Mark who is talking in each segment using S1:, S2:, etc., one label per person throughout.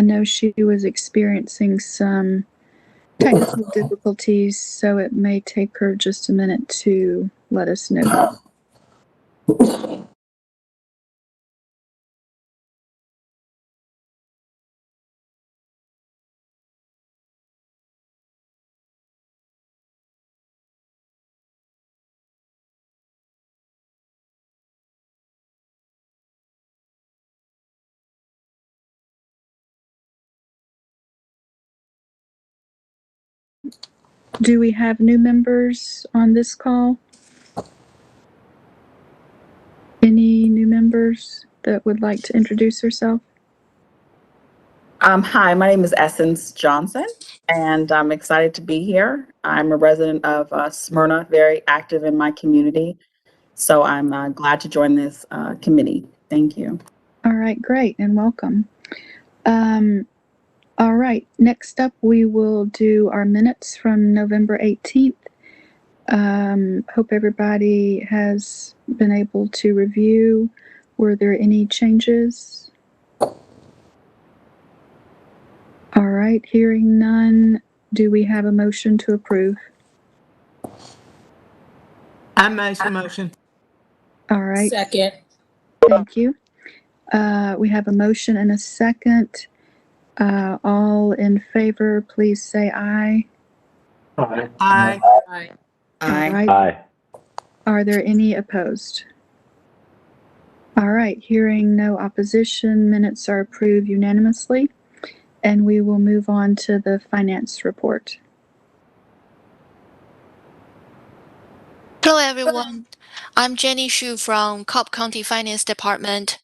S1: know she was experiencing some technical difficulties, so it may take her just a minute to let us know. Do we have new members on this call? Any new members that would like to introduce herself?
S2: Hi, my name is Essence Johnson, and I'm excited to be here. I'm a resident of Smyrna, very active in my community, so I'm glad to join this committee. Thank you.
S1: All right, great, and welcome. All right, next up we will do our minutes from November 18th. Hope everybody has been able to review. Were there any changes? All right, hearing none, do we have a motion to approve?
S3: I motion.
S1: All right.
S4: Second.
S1: Thank you. We have a motion and a second. All in favor, please say aye.
S3: Aye.
S4: Aye.
S1: All right.
S5: Aye.
S1: Are there any opposed? All right, hearing no opposition, minutes are approved unanimously, and we will move on to the finance report.
S6: Hello everyone, I'm Jenny Shu from Cobb County Finance Department.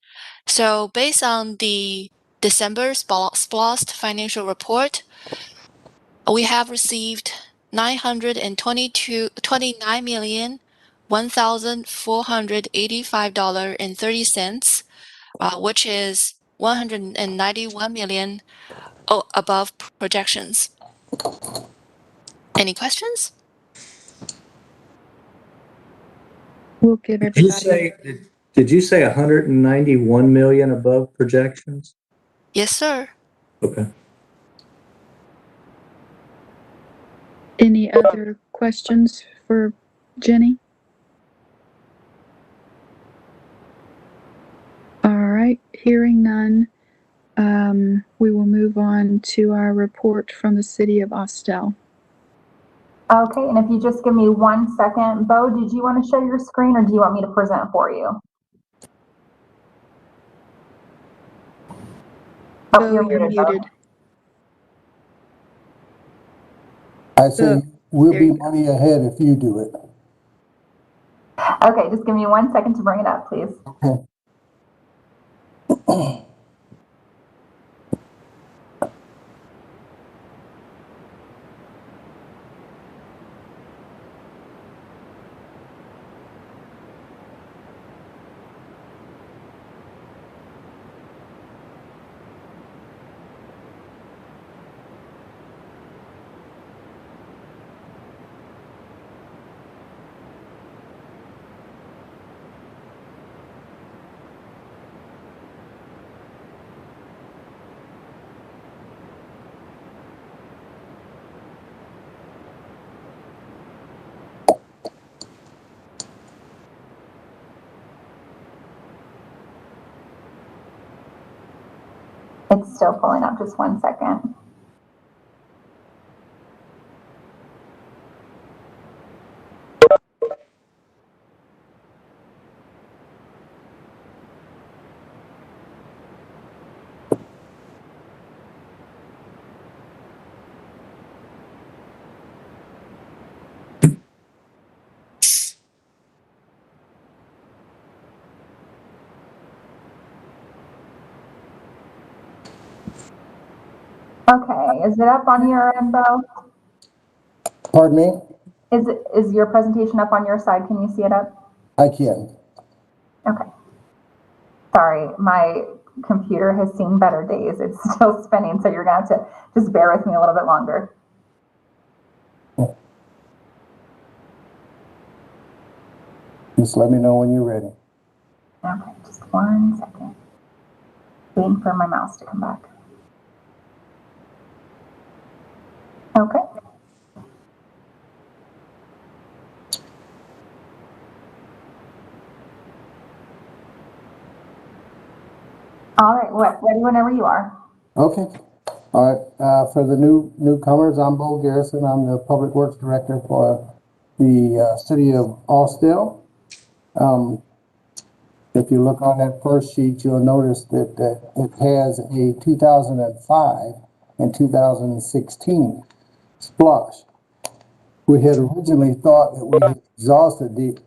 S6: So based on the December SPLOST financial report, we have received $929,1,485.30, which is $191 million above projections. Any questions?
S1: We'll give everybody.
S5: Did you say 191 million above projections?
S6: Yes, sir.
S5: Okay.
S1: Any other questions for Jenny? All right, hearing none, we will move on to our report from the city of Austell.
S7: Okay, and if you just give me 1 second, Bo, did you want to share your screen or do you want me to present for you?
S1: Oh, you're muted.
S8: I say we'll be money ahead if you do it.
S7: Okay, just give me 1 second to bring it up, please.
S8: Okay.
S7: It's still pulling up, just 1 second. Okay, is it up on your end, Bo?
S8: Pardon me?
S7: Is your presentation up on your side? Can you see it up?
S8: I can.
S7: Okay. Sorry, my computer has seen better days. It's still spinning, so you're going to have to just bear with me a little bit longer.
S8: Just let me know when you're ready.
S7: Okay, just 1 second. Waiting for my mouse to come back. All right, ready whenever you are.
S8: Okay. All right. For the newcomers, I'm Bo Garrison. I'm the Public Works Director for the city of Austell. If you look on that first sheet, you'll notice that it has a 2005 and 2016 SPLOST. We had originally thought that we had exhausted the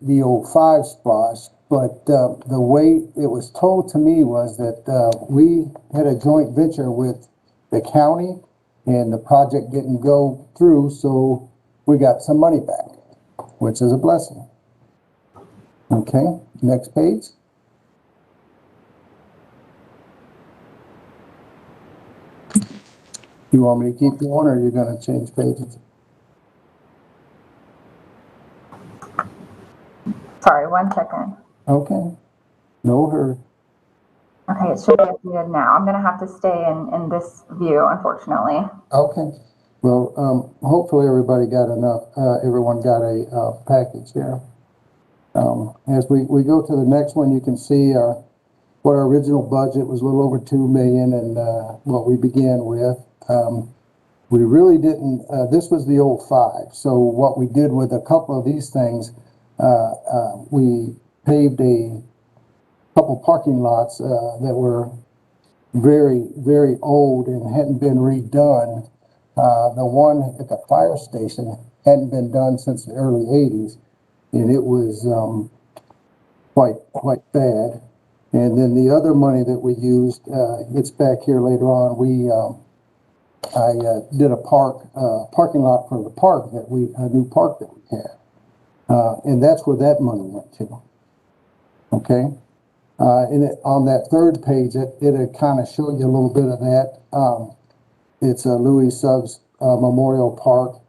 S8: 05 SPLOST, but the way it was told to me was that we had a joint venture with the county and the project didn't go through, so we got some money back, which is a blessing. Okay, next page. You want me to keep going, or are you going to change pages?
S7: Sorry, 1 second.
S8: Okay, no hurry.
S7: Okay, it should be updated now. I'm gonna have to stay in this view, unfortunately.
S8: Okay, well, hopefully everybody got enough, everyone got a package here. As we go to the next one, you can see what our original budget was, a little over 2 million, and what we began with. We really didn't, this was the 05, so what we did with a couple of these things, we paved a couple parking lots that were very, very old and hadn't been redone. The one at the fire station hadn't been done since the early 80s, and it was quite bad. And then the other money that we used, it's back here later on. I did a parking lot for the park a new park that we had, and that's where that money went to. Okay. And on that third page, it'll kind of show you a little bit of that. It's a Louis Subs Memorial Park.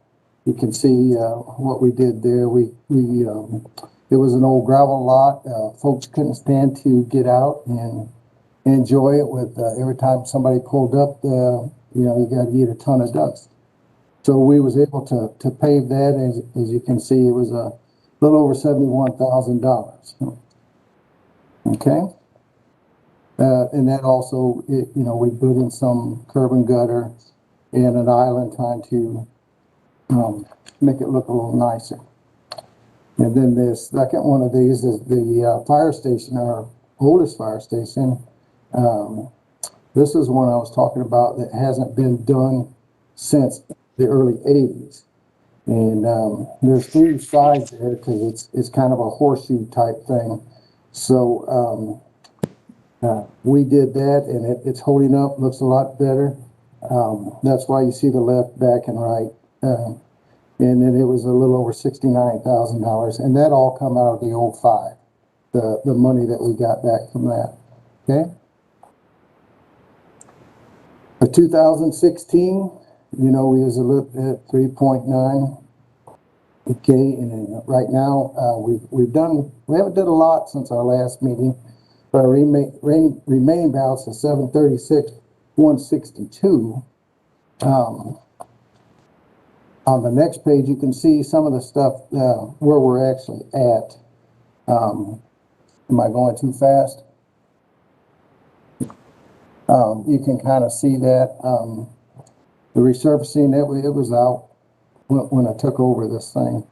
S8: You can see what we did there. It was an old gravel lot. Folks couldn't stand to get out and enjoy it. With every time somebody pulled up, you got to eat a ton of dust. So we was able to pave that. As you can see, it was a little over $71,000. Okay, and that also, we put in some curb and gutter and an island trying to make it look a little nicer. And then the second one of these is the fire station, our oldest fire station. This is one I was talking about that hasn't been done since the early 80s. And there's 3 sides there because it's kind of a horseshoe type thing. So we did that, and it's holding up, looks a lot better. That's why you see the left, back, and right. And then it was a little over $69,000, and that all come out of the 05, the money that we got back from that. Okay. For 2016, we was a little at 3.9. Okay, and then right now we haven't did a lot since our last meeting, but our remaining balance is 736,162. On the next page, you can see some of the stuff where we're actually at. Am I going too fast? You can kind of see that the resurfacing it was out when I took over this thing.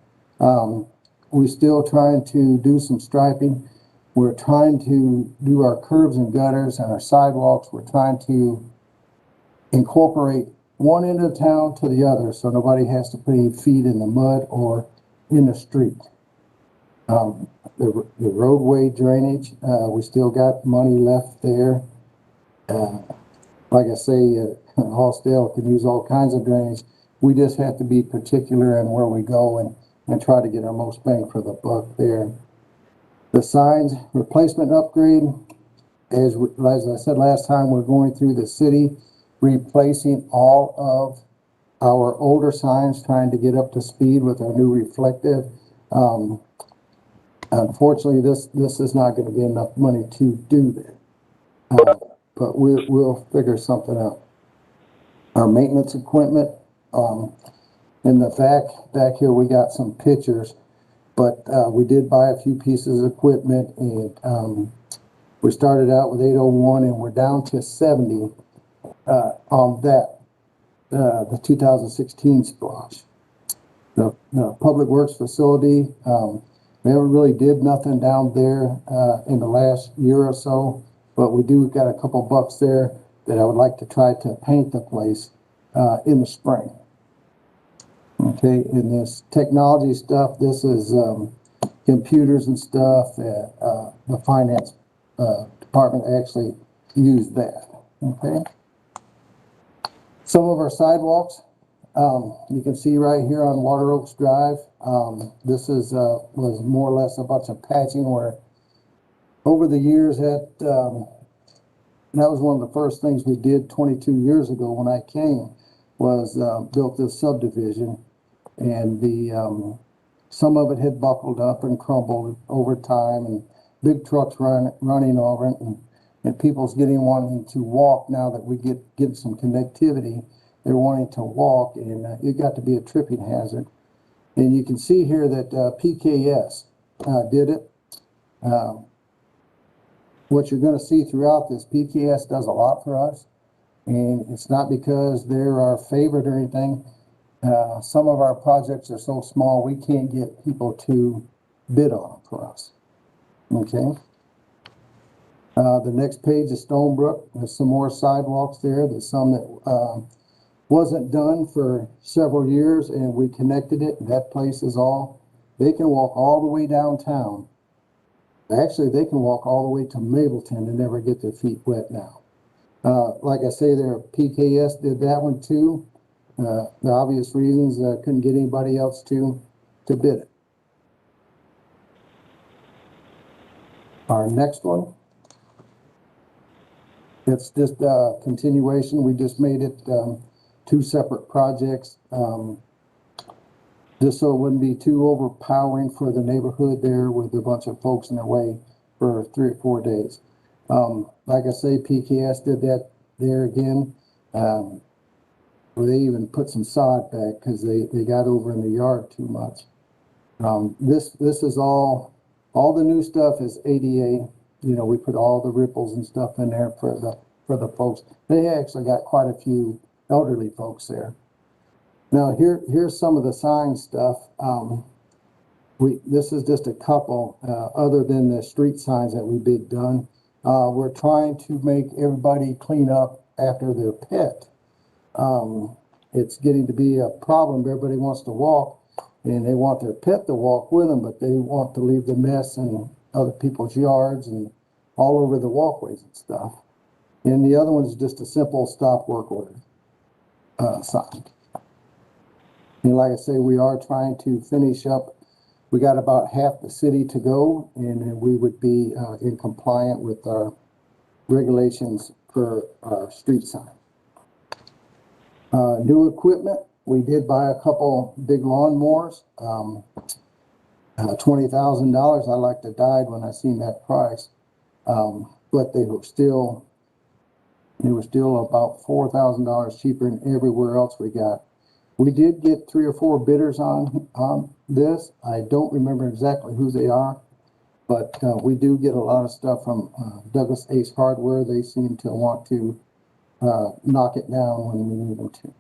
S8: We're still trying to do some striping. We're trying to do our curbs and gutters and our sidewalks. We're trying to incorporate one end of town to the other so nobody has to put any feet in the mud or in the street. The roadway drainage, we still got money left there. Like I say, Austell can use all kinds of drainage. We just have to be particular in where we go and try to get our most bang for the buck there. The signs replacement upgrade, as I said last time, we're going through the city, replacing all of our older signs, trying to get up to speed with our new reflective. Unfortunately, this is not going to be enough money to do that, but we'll figure something out. Our maintenance equipment, in the back here, we got some pictures, but we did buy a few pieces of equipment, and We started out with 801 and we're down to 70 on that, the 2016 SPLOST. The Public Works facility, we haven't really did nothing down there in the last year or so, but we do got a couple bucks there that I would like to try to paint the place in the spring. Okay, and this technology stuff, this is computers and stuff. The finance department actually used that. Okay. Some of our sidewalks, you can see right here on Water Oaks Drive. This is was more or less a bunch of patching where over the years that was one of the first things we did 22 years ago when I came, was built this subdivision, and the some of it had buckled up and crumbled over time, and big trucks running over it, and people's wanting to walk now that we get some connectivity. They're wanting to walk, and it got to be a tripping hazard. And you can see here that PKS did it. What you're going to see throughout this, PKS does a lot for us, and it's not because they're our favorite or anything. Some of our projects are so small we can't get people to bid on them for us. Okay. The next page is Stonebrook. There's some more sidewalks there. There's some that wasn't done for several years, and we connected it. That place is they can walk all the way downtown. Actually, they can walk all the way to Mabelton and never get their feet wet now. Like I say, their PKS did that one too. The obvious reasons couldn't get anybody else to bid it. Our next one, it's just a continuation. We just made it two separate projects, just so it wouldn't be too overpowering for the neighborhood there with a bunch of folks in their way for 3 or 4 days. Like I say, PKS did that there again. Where they even put some sod back because they got over in the yard too much. This is all the new stuff is ADA. You know, we put all the ripples and stuff in there for the folks. They actually got quite a few elderly folks there. Now here's some of the sign stuff. This is just a couple other than the street signs that we did done. We're trying to make everybody clean up after their pet. It's getting to be a problem. Everybody wants to walk and they want their pet to walk with them, but they want to leave the mess in other people's yards and all over the walkways and stuff. And the other one is just a simple stop work order sign. And like I say, we are trying to finish up. We got about half the city to go, and then we would be in compliant with our regulations for our street sign. New equipment, we did buy a couple big lawnmowers, $20,000. I like to die when I seen that price, but they were still about $4,000 cheaper than everywhere else we got. We did get 3 or 4 bidders on this. I don't remember exactly who they are, but we do get a lot of stuff from Douglas Ace Hardware. They seem to want to knock it down when we need them to.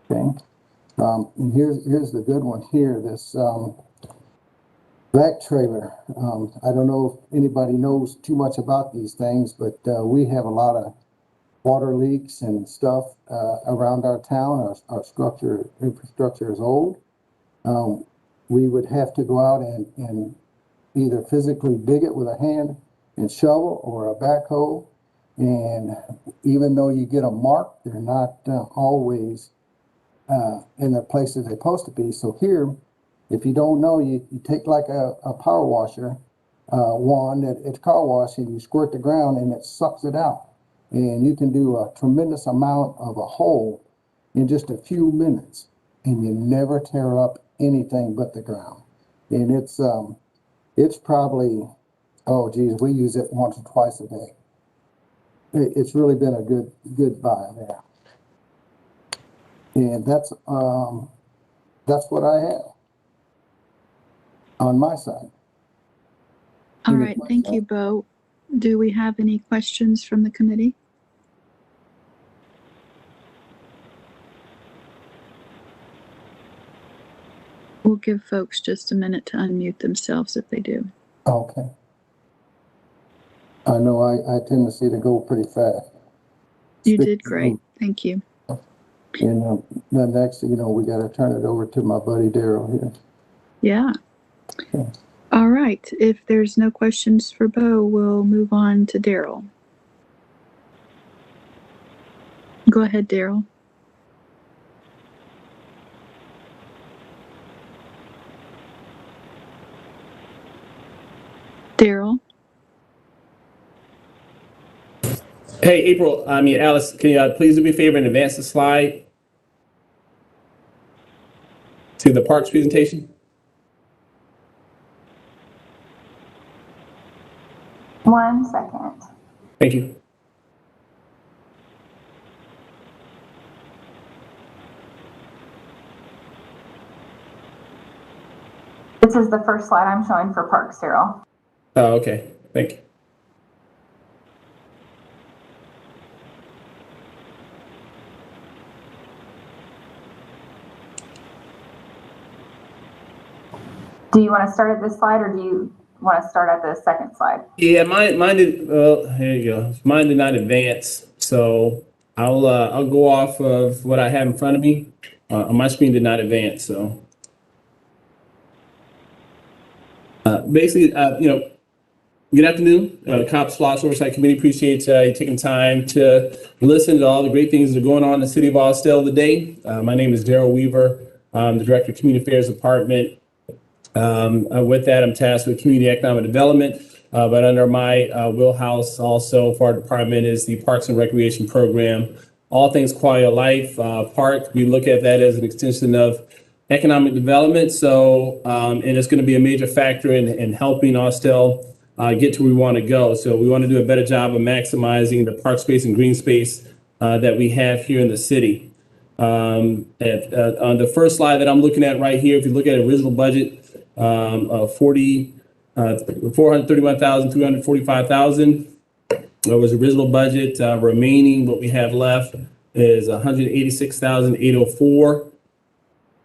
S8: Okay, and here's the good one here. This back trailer. I don't know if anybody knows too much about these things, but we have a lot of water leaks and stuff around our town. Our infrastructure is old. We would have to go out and either physically dig it with a hand and shovel or a backhoe. And even though you get them marked, they're not always in the places they're supposed to be. So here, if you don't know, you take like a power washer wand at car wash and you squirt the ground and it sucks it out. And you can do a tremendous amount of a hole in just a few minutes, and you never tear up anything but the ground. And it's probably, oh geez, we use it once or twice a day. It's really been a good buy there. And that's what I have on my side.
S1: All right, thank you, Bo. Do we have any questions from the committee? We'll give folks just a minute to unmute themselves if they do.
S8: Okay. I know I tend to see it go pretty fast.
S1: You did great. Thank you.
S8: And then next, we got to turn it over to my buddy Daryl here.
S1: Yeah.
S8: Okay.
S1: All right. If there's no questions for Bo, we'll move on to Daryl. Go ahead, Daryl. Daryl.
S4: Hey, Alice, can you please do me a favor and advance the slide to the parks presentation?
S7: One second.
S4: Thank you.
S7: This is the first slide I'm showing for parks, Daryl.
S4: Oh, okay. Thank you.
S7: Do you want to start at this slide or do you want to start at the second slide?
S4: Yeah, mine did. Well, here you go. Mine did not advance, so I'll go off of what I have in front of me. My screen did not advance, so basically, good afternoon, COPS SPLOST Oversight Committee. Appreciate you taking time to listen to all the great things that are going on in the city of Austell today. My name is Daryl Weaver. I'm the Director of Community Affairs Department. With that, I'm tasked with community economic development, but under my wheelhouse also for our department is the Parks and Recreation Program. All things quality of life, park, we look at that as an extension of economic development. So, and it's going to be a major factor in helping Austell get to where we want to go. So we want to do a better job of maximizing the park space and green space that we have here in the city. On the first slide that I'm looking at right here, if you look at original budget, of $431,345,000. That was original budget. Remaining, what we have left is $186,804.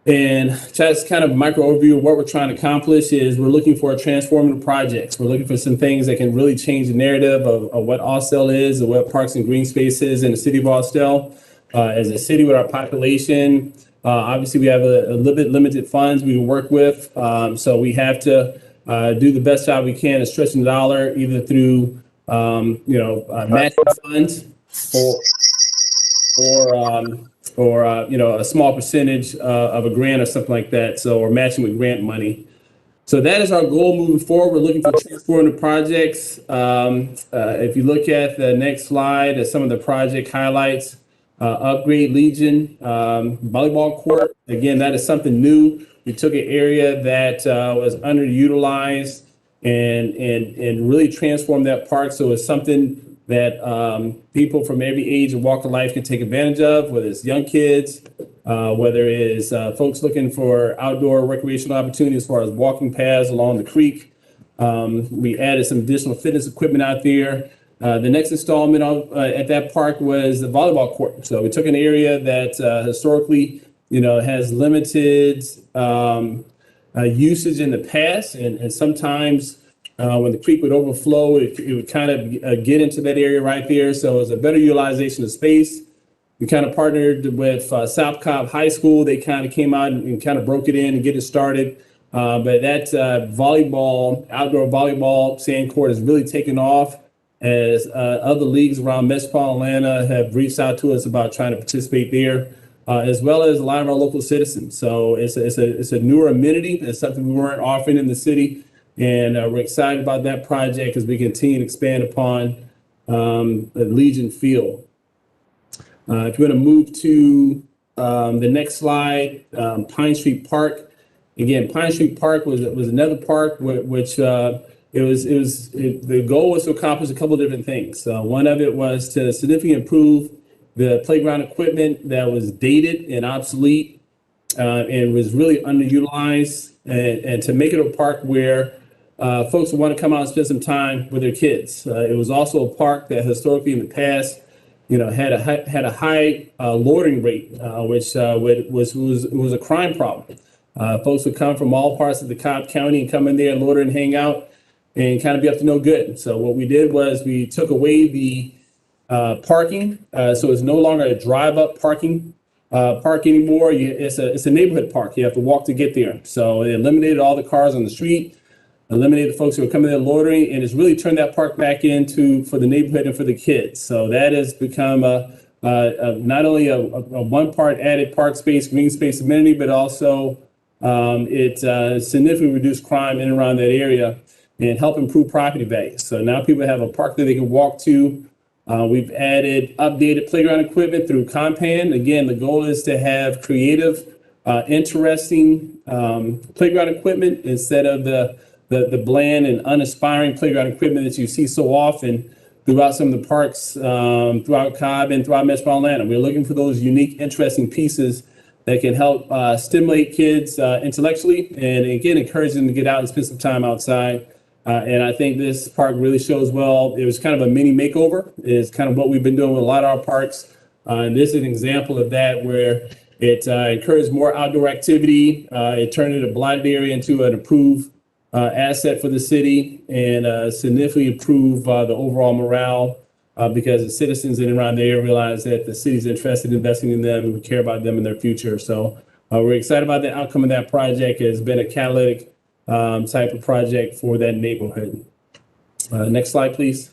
S4: And just kind of micro overview of what we're trying to accomplish is we're looking for a transformative projects. We're looking for some things that can really change the narrative of what Austell is, of what parks and green space is in the city of Austell. As a city with our population, obviously we have a little bit limited funds we can work with. So we have to do the best job we can of stretching the dollar, either through, matching funds or a small percentage of a grant or something like that. So we're matching with grant money. So that is our goal moving forward. We're looking for transformative projects. If you look at the next slide, some of the project highlights. Upgrade Legion Volleyball Court. Again, that is something new. We took an area that was underutilized and really transformed that park. So it's something that people from every age and walk of life can take advantage of, whether it's young kids, whether it's folks looking for outdoor recreational opportunities as far as walking paths along the creek. We added some additional fitness equipment out there. The next installment at that park was the volleyball court. So we took an area that historically, has limited usage in the past, and sometimes when the creek would overflow, it would kind of get into that area right there. So it was a better utilization of space. We kind of partnered with South Cobb High School. They kind of came out and kind of broke it in and get it started. But that outdoor volleyball sand court has really taken off, as other leagues around metropolitan Atlanta have reached out to us about trying to participate there, as well as a lot of our local citizens. So it's a newer amenity. It's something we weren't offering in the city, and we're excited about that project as we continue to expand upon the Legion Field. If you want to move to the next slide, Pine Street Park. Again, Pine Street Park was another park which the goal was to accomplish a couple of different things. One of it was to significantly improve the playground equipment that was dated and obsolete and was really underutilized, and to make it a park where folks would want to come out and spend some time with their kids. It was also a park that historically in the past, had a high loitering rate, which was a crime problem. Folks would come from all parts of the Cobb County and come in there and loiter and hang out and kind of be up to no good. So what we did was we took away the parking, so it's no longer a drive-up parking park anymore. It's a neighborhood park. You have to walk to get there. So it eliminated all the cars on the street, eliminated the folks who were coming there loitering, and it's really turned that park back into for the neighborhood and for the kids. So that has become not only a one-part added park space, green space amenity, but also it significantly reduced crime in and around that area and help improve property values. So now people have a park that they can walk to. We've added updated playground equipment through Compan. Again, the goal is to have creative, interesting playground equipment instead of the bland and unaspiring playground equipment that you see so often throughout some of the parks throughout Cobb and throughout Metro Atlanta. We're looking for those unique, interesting pieces that can help stimulate kids intellectually and again, encourage them to get out and spend some time outside. And I think this park really shows well. It was kind of a mini makeover. It's kind of what we've been doing with a lot of our parks. And this is an example of that where it encouraged more outdoor activity. It turned it a blighted area into an improved asset for the city and significantly improve the overall morale because the citizens in and around the area realize that the city's interested in investing in them and we care about them and their future. So we're excited about the outcome of that project. It's been a catalytic type of project for that neighborhood. Next slide, please.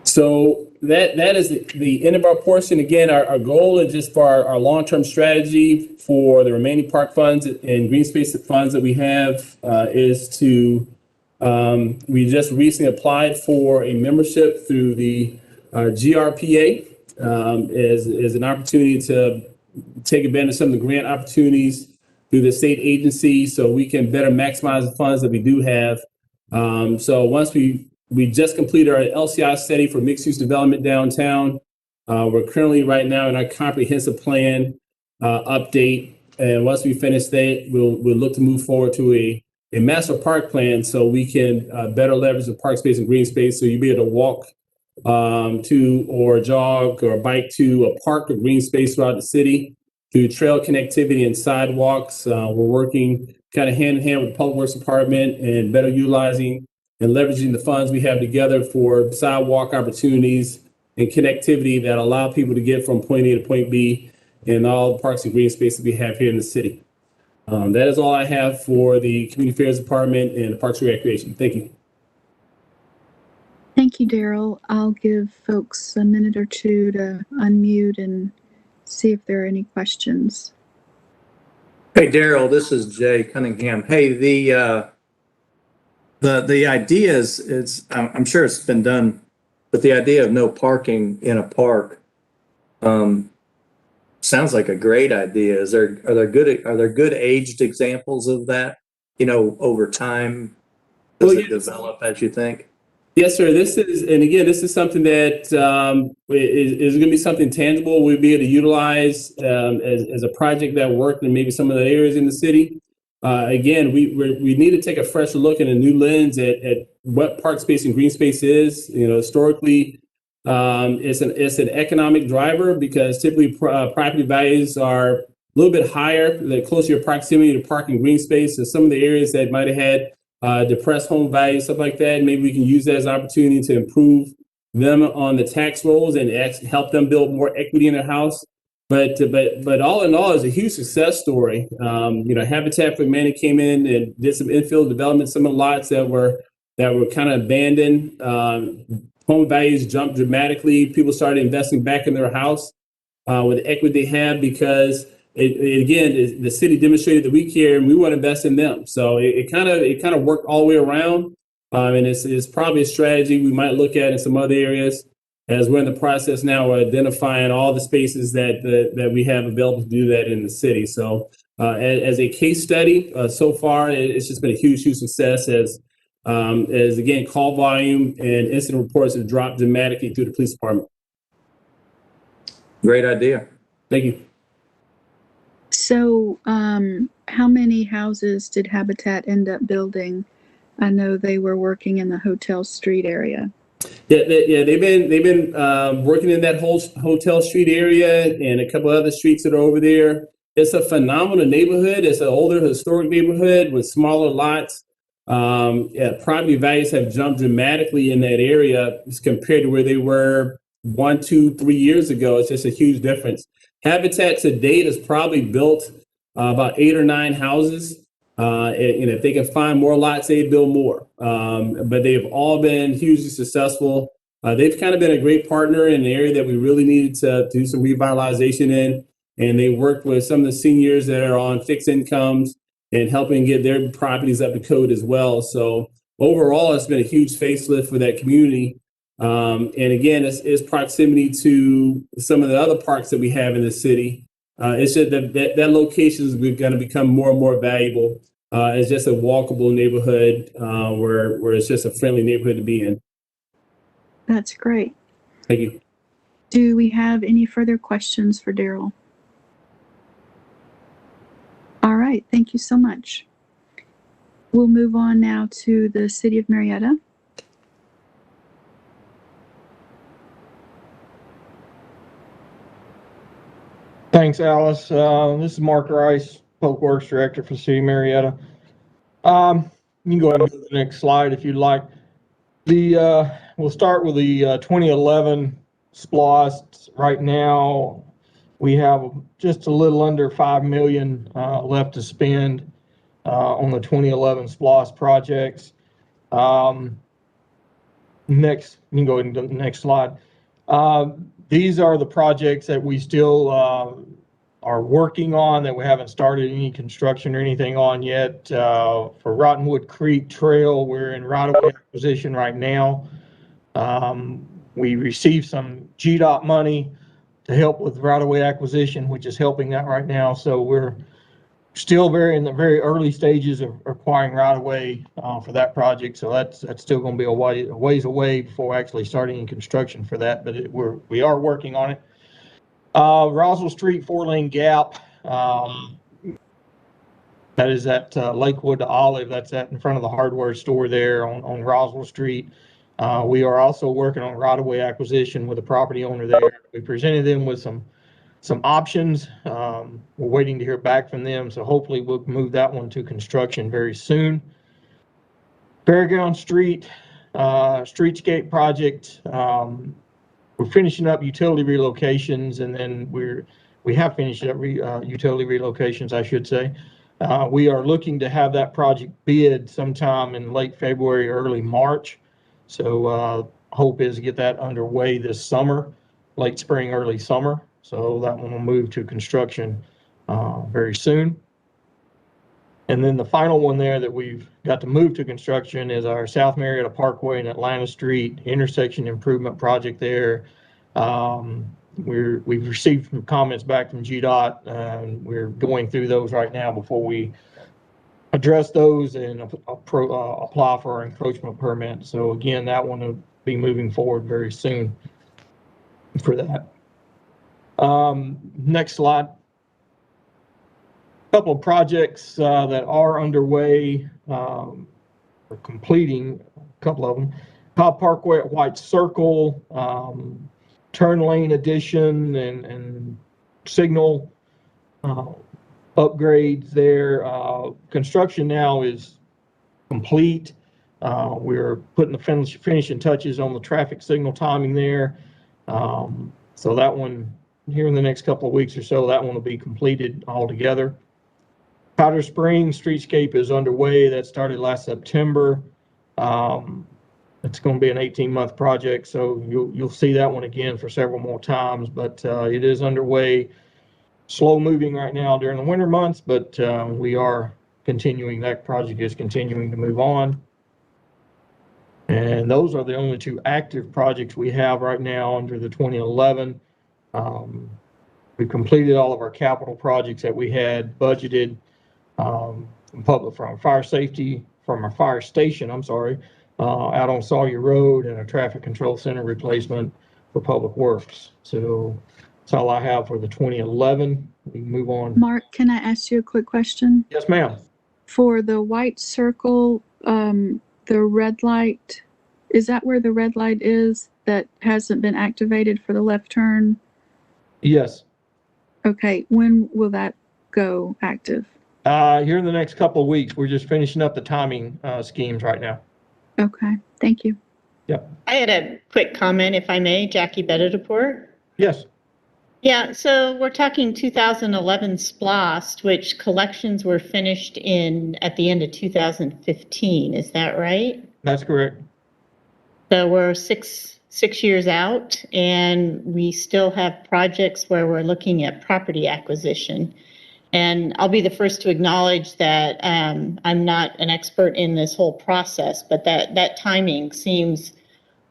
S4: So that is the end of our portion. Again, our goal is just for our long-term strategy for the remaining park funds and green space funds that we have is to, we just recently applied for a membership through the GRPA as an opportunity to take advantage of some of the grant opportunities through the state agency so we can better maximize the funds that we do have. So once we just completed our LCI study for mixed-use development downtown. We're currently right now in our comprehensive plan update. And once we finish that, we'll look to move forward to a master park plan so we can better leverage the park space and green space. So you'll be able to walk to or jog or bike to a park or green space throughout the city through trail connectivity and sidewalks. We're working kind of hand in hand with the Public Works Department and better utilizing and leveraging the funds we have together for sidewalk opportunities and connectivity that allow people to get from point A to point B in all the parks and green spaces we have here in the city. That is all I have for the Community Affairs Department and the Parks and Recreation. Thank you.
S1: Thank you, Daryl. I'll give folks a minute or two to unmute and see if there are any questions.
S5: Hey, Daryl, this is Jay Cunningham. Hey, the idea is I'm sure it's been done, but the idea of no parking in a park sounds like a great idea. Are there good aged examples of that? Over time, does it develop as you think?
S4: Yes, sir. This is something that is going to be something tangible we'll be able to utilize as a project that worked in maybe some of the areas in the city. Again, we need to take a fresh look and a new lens at what park space and green space is. Historically, it's an economic driver because typically property values are a little bit higher the closer your proximity to park and green space. So some of the areas that might have had depressed home values, stuff like that, maybe we can use that as an opportunity to improve them on the tax rolls and help them build more equity in their house. But all in all, it's a huge success story. Habitat for Humanity came in and did some infill development, some of the lots that were kind of abandoned. Home values jumped dramatically. People started investing back in their house with the equity they have because the city demonstrated that we care and we want to invest in them. So it kind of worked all the way around. And it's probably a strategy we might look at in some other areas as we're in the process now of identifying all the spaces that we have available to do that in the city. So as a case study, so far, it's just been a huge success as again, call volume and incident reports have dropped dramatically through the police department.
S5: Great idea.
S4: Thank you.
S1: So, how many houses did Habitat end up building? I know they were working in the Hotel Street area.
S4: Yeah, they've been working in that whole Hotel Street area and a couple other streets that are over there. It's a phenomenal neighborhood. It's an older historic neighborhood with smaller lots. Property values have jumped dramatically in that area as compared to where they were 1, 2, 3 years ago. It's just a huge difference. Habitat to date has probably built about 8 or 9 houses. And if they can find more lots, they build more. But they've all been hugely successful. They've kind of been a great partner in the area that we really needed to do some revitalization in. And they worked with some of the seniors that are on fixed incomes and helping get their properties up to code as well. So overall, it's been a huge facelift for that community. And again, it's proximity to some of the other parks that we have in the city. It's just that location is going to become more and more valuable. It's just a walkable neighborhood where it's just a friendly neighborhood to be in.
S1: That's great.
S4: Thank you.
S1: Do we have any further questions for Daryl? All right, thank you so much. We'll move on now to the City of Marietta.
S9: Thanks, Alice. This is Mark Rice, Public Works Director for City of Marietta. You can go ahead and go to the next slide if you'd like. We'll start with the 2011 SPLOST. Right now, we have just a little under $5 million left to spend on the 2011 SPLOST projects. Next, you can go ahead and go to the next slide. These are the projects that we still are working on that we haven't started any construction or anything on yet. For Rottenwood Creek Trail, we're in right-of-way acquisition right now. We received some GDOT money to help with right-of-way acquisition, which is helping that right now. So we're still in the very early stages of acquiring right-of-way for that project. So that's still going to be a ways away before actually starting construction for that. But we are working on it. Roswell Street 4-lane gap. That is at Lakewood to Olive. That's in front of the hardware store there on Roswell Street. We are also working on right-of-way acquisition with the property owner there. We presented them with some options. We're waiting to hear back from them, so hopefully we'll move that one to construction very soon. Fairground Street, Streetscape project. We're finishing up utility relocations, and then we have finished up utility relocations, I should say. We are looking to have that project bid sometime in late February, early March. So hope is to get that underway this summer, late spring, early summer. So that one will move to construction very soon. And then the final one there that we've got to move to construction is our South Marietta Parkway and Atlanta Street intersection improvement project there. We've received some comments back from GDOT, and we're going through those right now before we address those and apply for our encroachment permit. So again, that one will be moving forward very soon for that. Next slide. A couple of projects that are underway, or completing a couple of them. Cobb Parkway at White Circle, turn lane addition and signal upgrades there. Construction now is complete. We're putting the finishing touches on the traffic signal timing there. So that one here in the next couple of weeks or so, that one will be completed altogether. Powder Springs Streetscape is underway. That started last September. It's going to be an 18-month project, so you'll see that one again for several more times, but it is underway. Slow moving right now during the winter months, but we are continuing. That project is continuing to move on. And those are the only two active projects we have right now under the 2011. We completed all of our capital projects that we had budgeted from our fire station, out on Sawyer Road, and a traffic control center replacement for Public Works. So That's all I have for the 2011. We can move on.
S1: Mark, can I ask you a quick question?
S9: Yes, ma'am.
S1: For the white circle, the red light, is that where the red light is that hasn't been activated for the left turn?
S9: Yes.
S1: Okay, when will that go active?
S9: Here in the next couple of weeks, we're just finishing up the timing schemes right now.
S1: Okay, thank you.
S9: Yep.
S10: I had a quick comment, if I may, Jackie Bedadeport.
S9: Yes.
S10: Yeah, so we're talking 2011 SPLOST, which collections were finished at the end of 2015. Is that right?
S9: That's correct.
S10: So we're six years out, and we still have projects where we're looking at property acquisition. And I'll be the first to acknowledge that I'm not an expert in this whole process, but that timing seems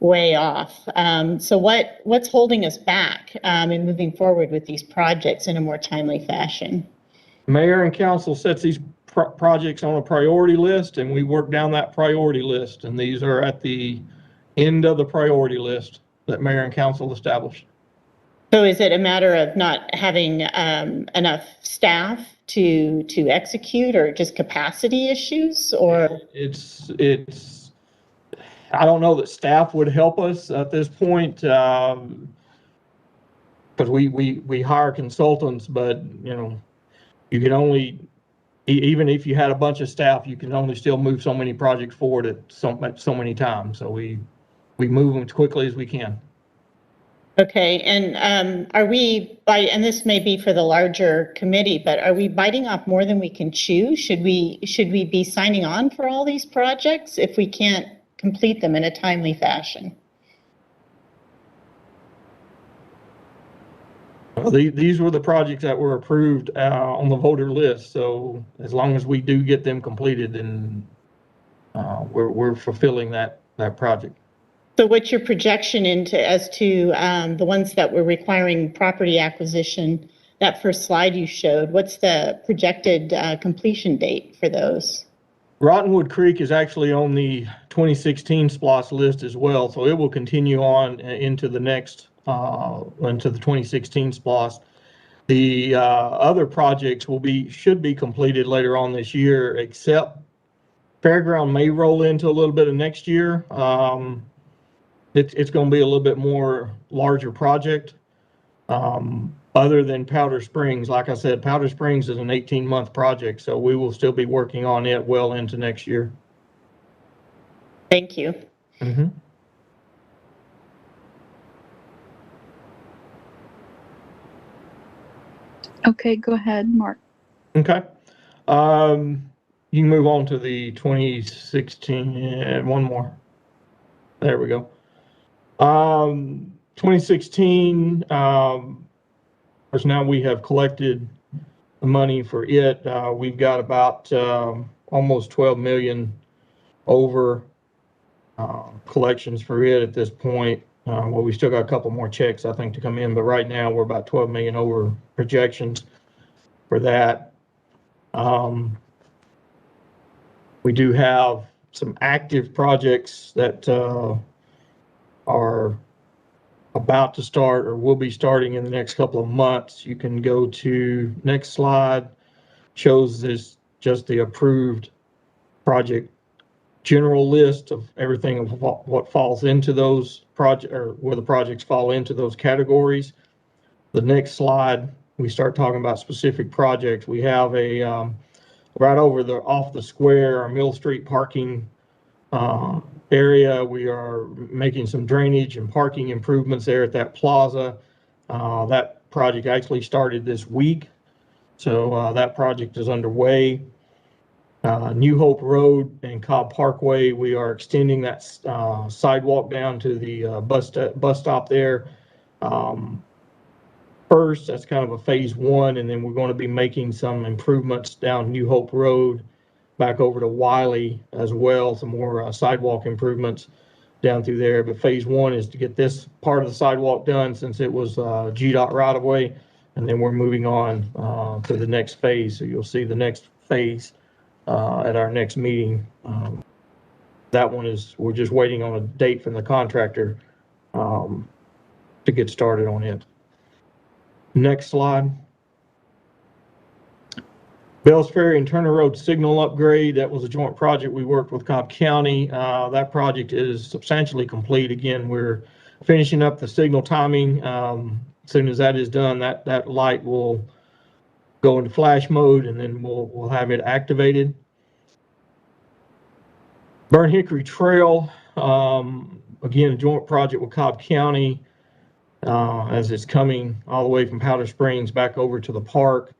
S10: way off. So what's holding us back in moving forward with these projects in a more timely fashion?
S9: Mayor and council sets these projects on a priority list, and we work down that priority list. And these are at the end of the priority list that mayor and council established.
S10: So is it a matter of not having enough staff to execute, or just capacity issues, or?
S9: It's I don't know that staff would help us at this point, because we hire consultants, but you can only, even if you had a bunch of staff, you can only still move so many projects forward at so many times. So we move them as quickly as we can.
S10: Okay, and are we, and this may be for the larger committee, but are we biting off more than we can chew? Should we be signing on for all these projects if we can't complete them in a timely fashion?
S9: Well, these were the projects that were approved on the voter list. So as long as we do get them completed, then we're fulfilling that project.
S10: So what's your projection as to the ones that were requiring property acquisition? That first slide you showed, what's the projected completion date for those?
S9: Rottenwood Creek is actually on the 2016 SPLOST list as well, so it will continue on into the next, into the 2016 SPLOST. The other projects should be completed later on this year, except Fairground may roll into a little bit of next year. It's going to be a little bit more larger project. Other than Powder Springs, like I said, Powder Springs is an 18-month project, so we will still be working on it well into next year.
S10: Thank you.
S9: Mm-hmm.
S1: Okay, go ahead, Mark.
S9: Okay. You can move on to the 2016, one more. There we go. 2016, course, now we have collected the money for it. We've got about almost 12 million over collections for it at this point. Well, we still got a couple more checks, I think, to come in, but right now we're about 12 million over projections for that. We do have some active projects that are about to start or will be starting in the next couple of months. You can go to next slide, shows this just the approved project general list of everything of what falls into those projects, or where the projects fall into those categories. The next slide, we start talking about specific projects. We have a right over off the square, our Mill Street parking area. We are making some drainage and parking improvements there at that plaza. That project actually started this week, so that project is underway. New Hope Road and Cobb Parkway, we are extending that sidewalk down to the bus stop there. First, that's kind of a phase one, and then we're going to be making some improvements down New Hope Road back over to Wiley as well, some more sidewalk improvements down through there. But phase one is to get this part of the sidewalk done, since it was GDOT right of way, and then we're moving on to the next phase. So you'll see the next phase at our next meeting. That one is, we're just waiting on a date from the contractor to get started on it. Next slide. Bells Ferry and Turner Road signal upgrade. That was a joint project we worked with Cobb County. That project is substantially complete. Again, we're finishing up the signal timing. As soon as that is done, that light will go into flash mode, and then we'll have it activated. Burn Hickory Trail, again, a joint project with Cobb County, as it's coming all the way from Powder Springs back over to the park.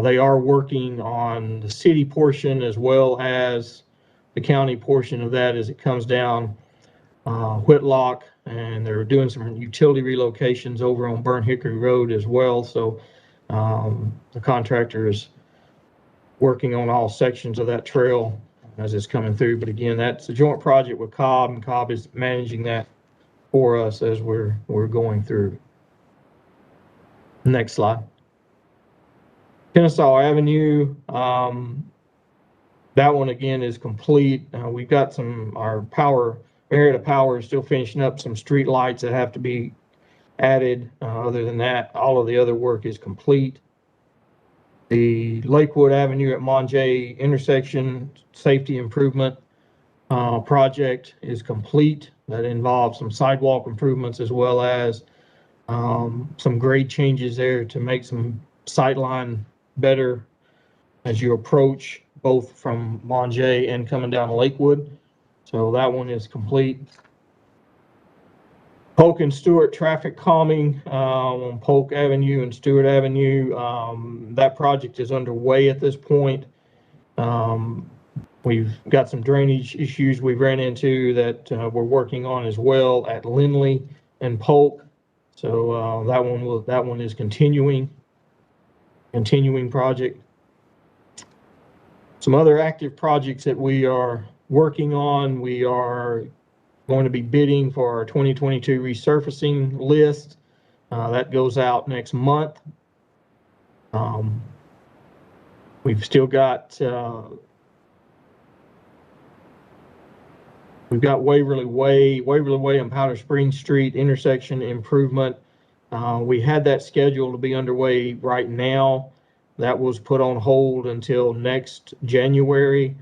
S9: They are working on the city portion as well as the county portion of that as it comes down Whitlock, and they're doing some utility relocations over on Burn Hickory Road as well. So the contractor is working on all sections of that trail as it's coming through. But again, that's a joint project with Cobb, and Cobb is managing that for us as we're going through. Next slide. Kennesaw Avenue, that one again is complete. We've got our power, Marietta Power is still finishing up some street lights that have to be added. Other than that, all of the other work is complete. The Lakewood Avenue at Monge intersection safety improvement project is complete. That involves some sidewalk improvements as well as some grade changes there to make some sightline better as you approach both from Monge and coming down to Lakewood. So that one is complete. Polk and Stewart traffic calming on Polk Avenue and Stewart Avenue. That project is underway at this point. We've got some drainage issues we've ran into that we're working on as well at Lindley and Polk. So that one is continuing project. Some other active projects that we are working on. We are going to be bidding for our 2022 resurfacing list. That goes out next month. We've still got we've got Waverly Way and Powder Springs Street intersection improvement. We had that scheduled to be underway right now. That was put on hold until next January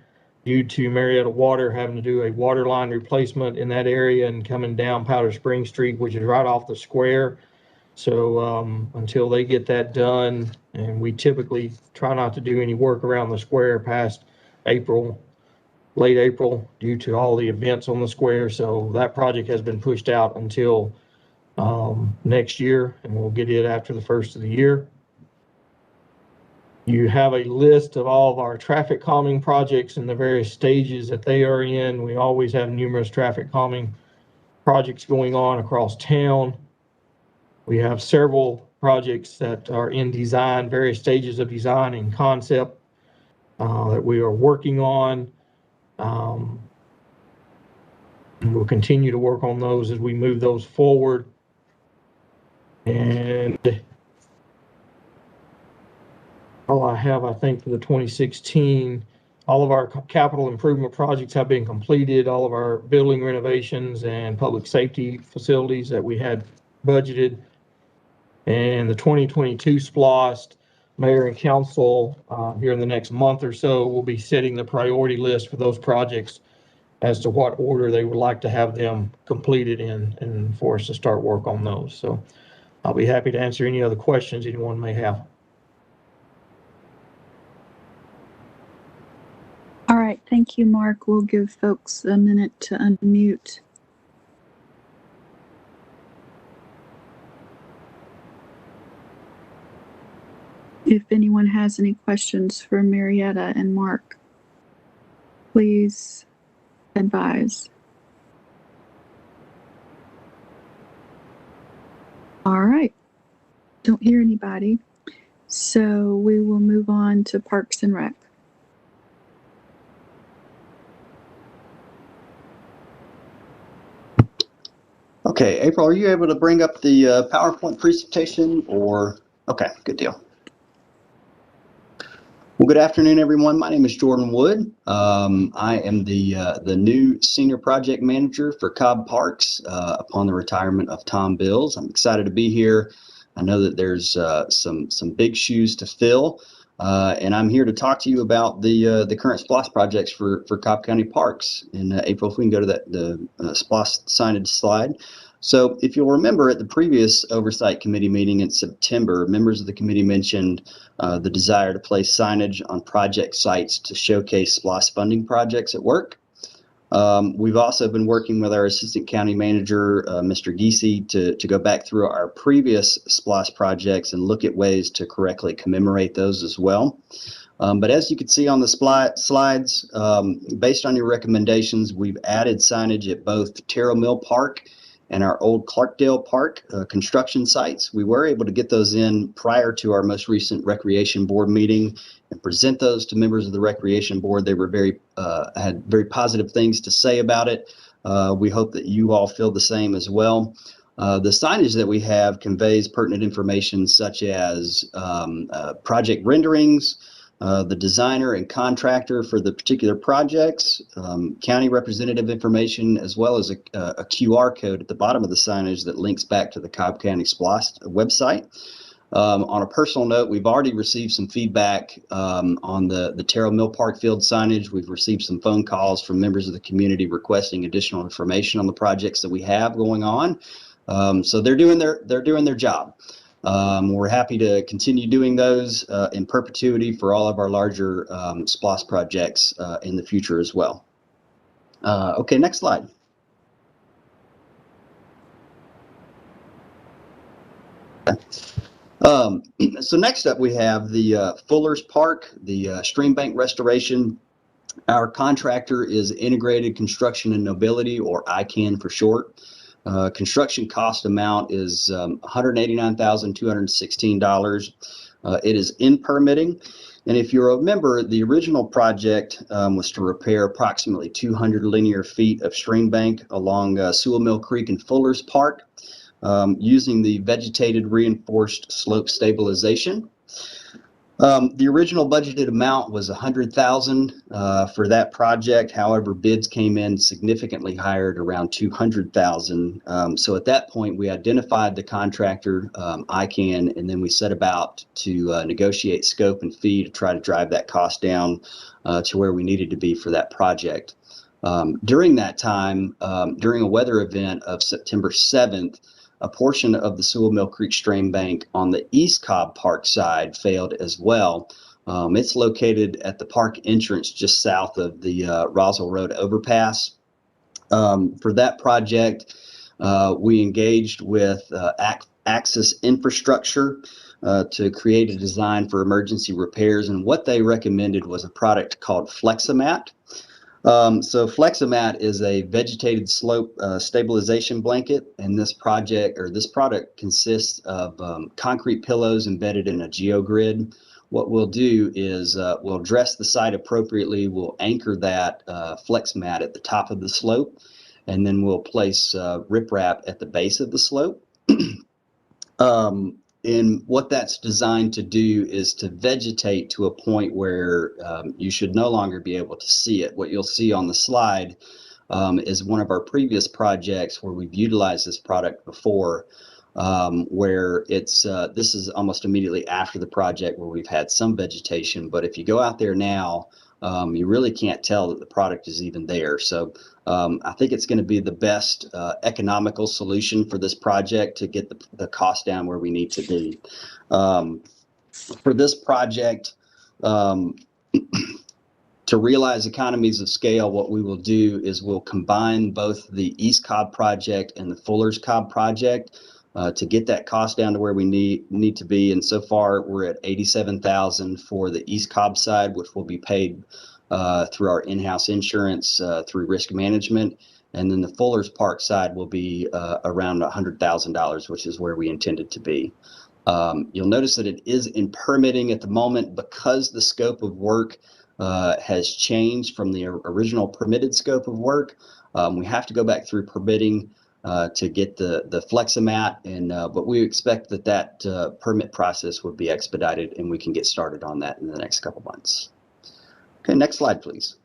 S9: due to Marietta Water having to do a water line replacement in that area and coming down Powder Springs Street, which is right off the square. So until they get that done, and we typically try not to do any work around the square past April, late April, due to all the events on the square. So that project has been pushed out until next year, and we'll get it after the first of the year. You have a list of all of our traffic calming projects and the various stages that they are in. We always have numerous traffic calming projects going on across town. We have several projects that are in design, various stages of design and concept that we are working on. And we'll continue to work on those as we move those forward. And all I have, I think, for the 2016, all of our capital improvement projects have been completed. All of our building renovations and public safety facilities that we had budgeted. And the 2022 SPLOST, Mayor and Council here in the next month or so will be setting the priority list for those projects as to what order they would like to have them completed in and for us to start work on those. So I'll be happy to answer any other questions anyone may have.
S1: All right, thank you, Mark. We'll give folks a minute to unmute. If anyone has any questions for Marietta and Mark, please advise. All right, don't hear anybody. So we will move on to Parks and Rec.
S11: Okay, April, are you able to bring up the PowerPoint presentation or? Okay, good deal. Well, good afternoon, everyone. My name is Jordan Wood. I am the new Senior Project Manager for Cobb Parks upon the retirement of Tom Bills. I'm excited to be here I know that there's some big shoes to fill, and I'm here to talk to you about the current SPLOST projects for Cobb County Parks. In April, if we can go to the SPLOST signage slide. So if you'll remember at the previous Oversight Committee meeting in September, members of the committee mentioned the desire to place signage on project sites to showcase SPLOST funding projects at work. We've also been working with our Assistant County Manager, Mr. Giese, to go back through our previous SPLOST projects and look at ways to correctly commemorate those as well. But as you can see on the slides, based on your recommendations, we've added signage at both Terrell Mill Park and our old Clarkdale Park construction sites. We were able to get those in prior to our most recent Recreation Board meeting and present those to members of the Recreation Board. They were had very positive things to say about it. We hope that you all feel the same as well. The signage that we have conveys pertinent information such as project renderings, the designer and contractor for the particular projects, county representative information, as well as a QR code at the bottom of the signage that links back to the Cobb County SPLOST website. On a personal note, we've already received some feedback on the Terrell Mill Park field signage. We've received some phone calls from members of the community requesting additional information on the projects that we have going on. So they're doing their job. We're happy to continue doing those in perpetuity for all of our larger SPLOST projects in the future as well. Okay, next slide. So next up we have the Fuller's Park, the stream bank restoration. Our contractor is Integrated Construction and Nobility, or ICAN for short. Construction cost amount is $189,216. It is in permitting. And if you remember, the original project was to repair approximately 200 linear feet of stream bank along Sewell Mill Creek and Fuller's Park using the vegetated reinforced slope stabilization. The original budgeted amount was $100,000 for that project. However, bids came in significantly higher at around $200,000. So at that point, we identified the contractor, ICAN, and then we set about to negotiate scope and fee to try to drive that cost down to where we needed to be for that project. During that time, during a weather event of September 7th, a portion of the Sewell Mill Creek stream bank on the East Cobb Park side failed as well. It's located at the park entrance just south of the Roswell Road overpass. For that project, we engaged with Axis Infrastructure to create a design for emergency repairs, and what they recommended was a product called Fleximat. So Fleximat is a vegetated slope stabilization blanket, and this product consists of concrete pillows embedded in a geogrid. What we'll do is we'll dress the site appropriately. We'll anchor that Fleximat at the top of the slope, and then we'll place riprap at the base of the slope. And what that's designed to do is to vegetate to a point where you should no longer be able to see it. What you'll see on the slide is one of our previous projects where we've utilized this product before, where this is almost immediately after the project where we've had some vegetation. But if you go out there now, you really can't tell that the product is even there. So I think it's going to be the best economical solution for this project to get the cost down where we need to be. For this project, to realize economies of scale, what we will do is we'll combine both the East Cobb project and the Fuller's Cobb project to get that cost down to where we need to be. And so far, we're at $87,000 for the East Cobb side, which will be paid through our in-house insurance through risk management. And then the Fuller's Park side will be around $100,000, which is where we intended to be. You'll notice that it is in permitting at the moment because the scope of work has changed from the original permitted scope of work. We have to go back through permitting to get the Fleximat, but we expect that permit process would be expedited and we can get started on that in the next couple months. Okay, next slide, please.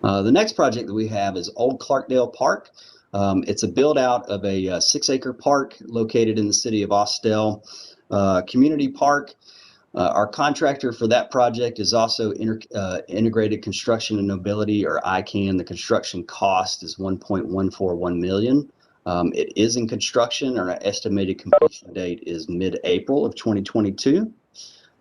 S11: The next project that we have is Old Clarkdale Park. It's a build out of a 6-acre park located in the city of Austell Community Park. Our contractor for that project is also Integrated Construction and Mobility, or ICANN. The construction cost is $1.141 million. It is in construction, and our estimated completion date is mid-April of 2022.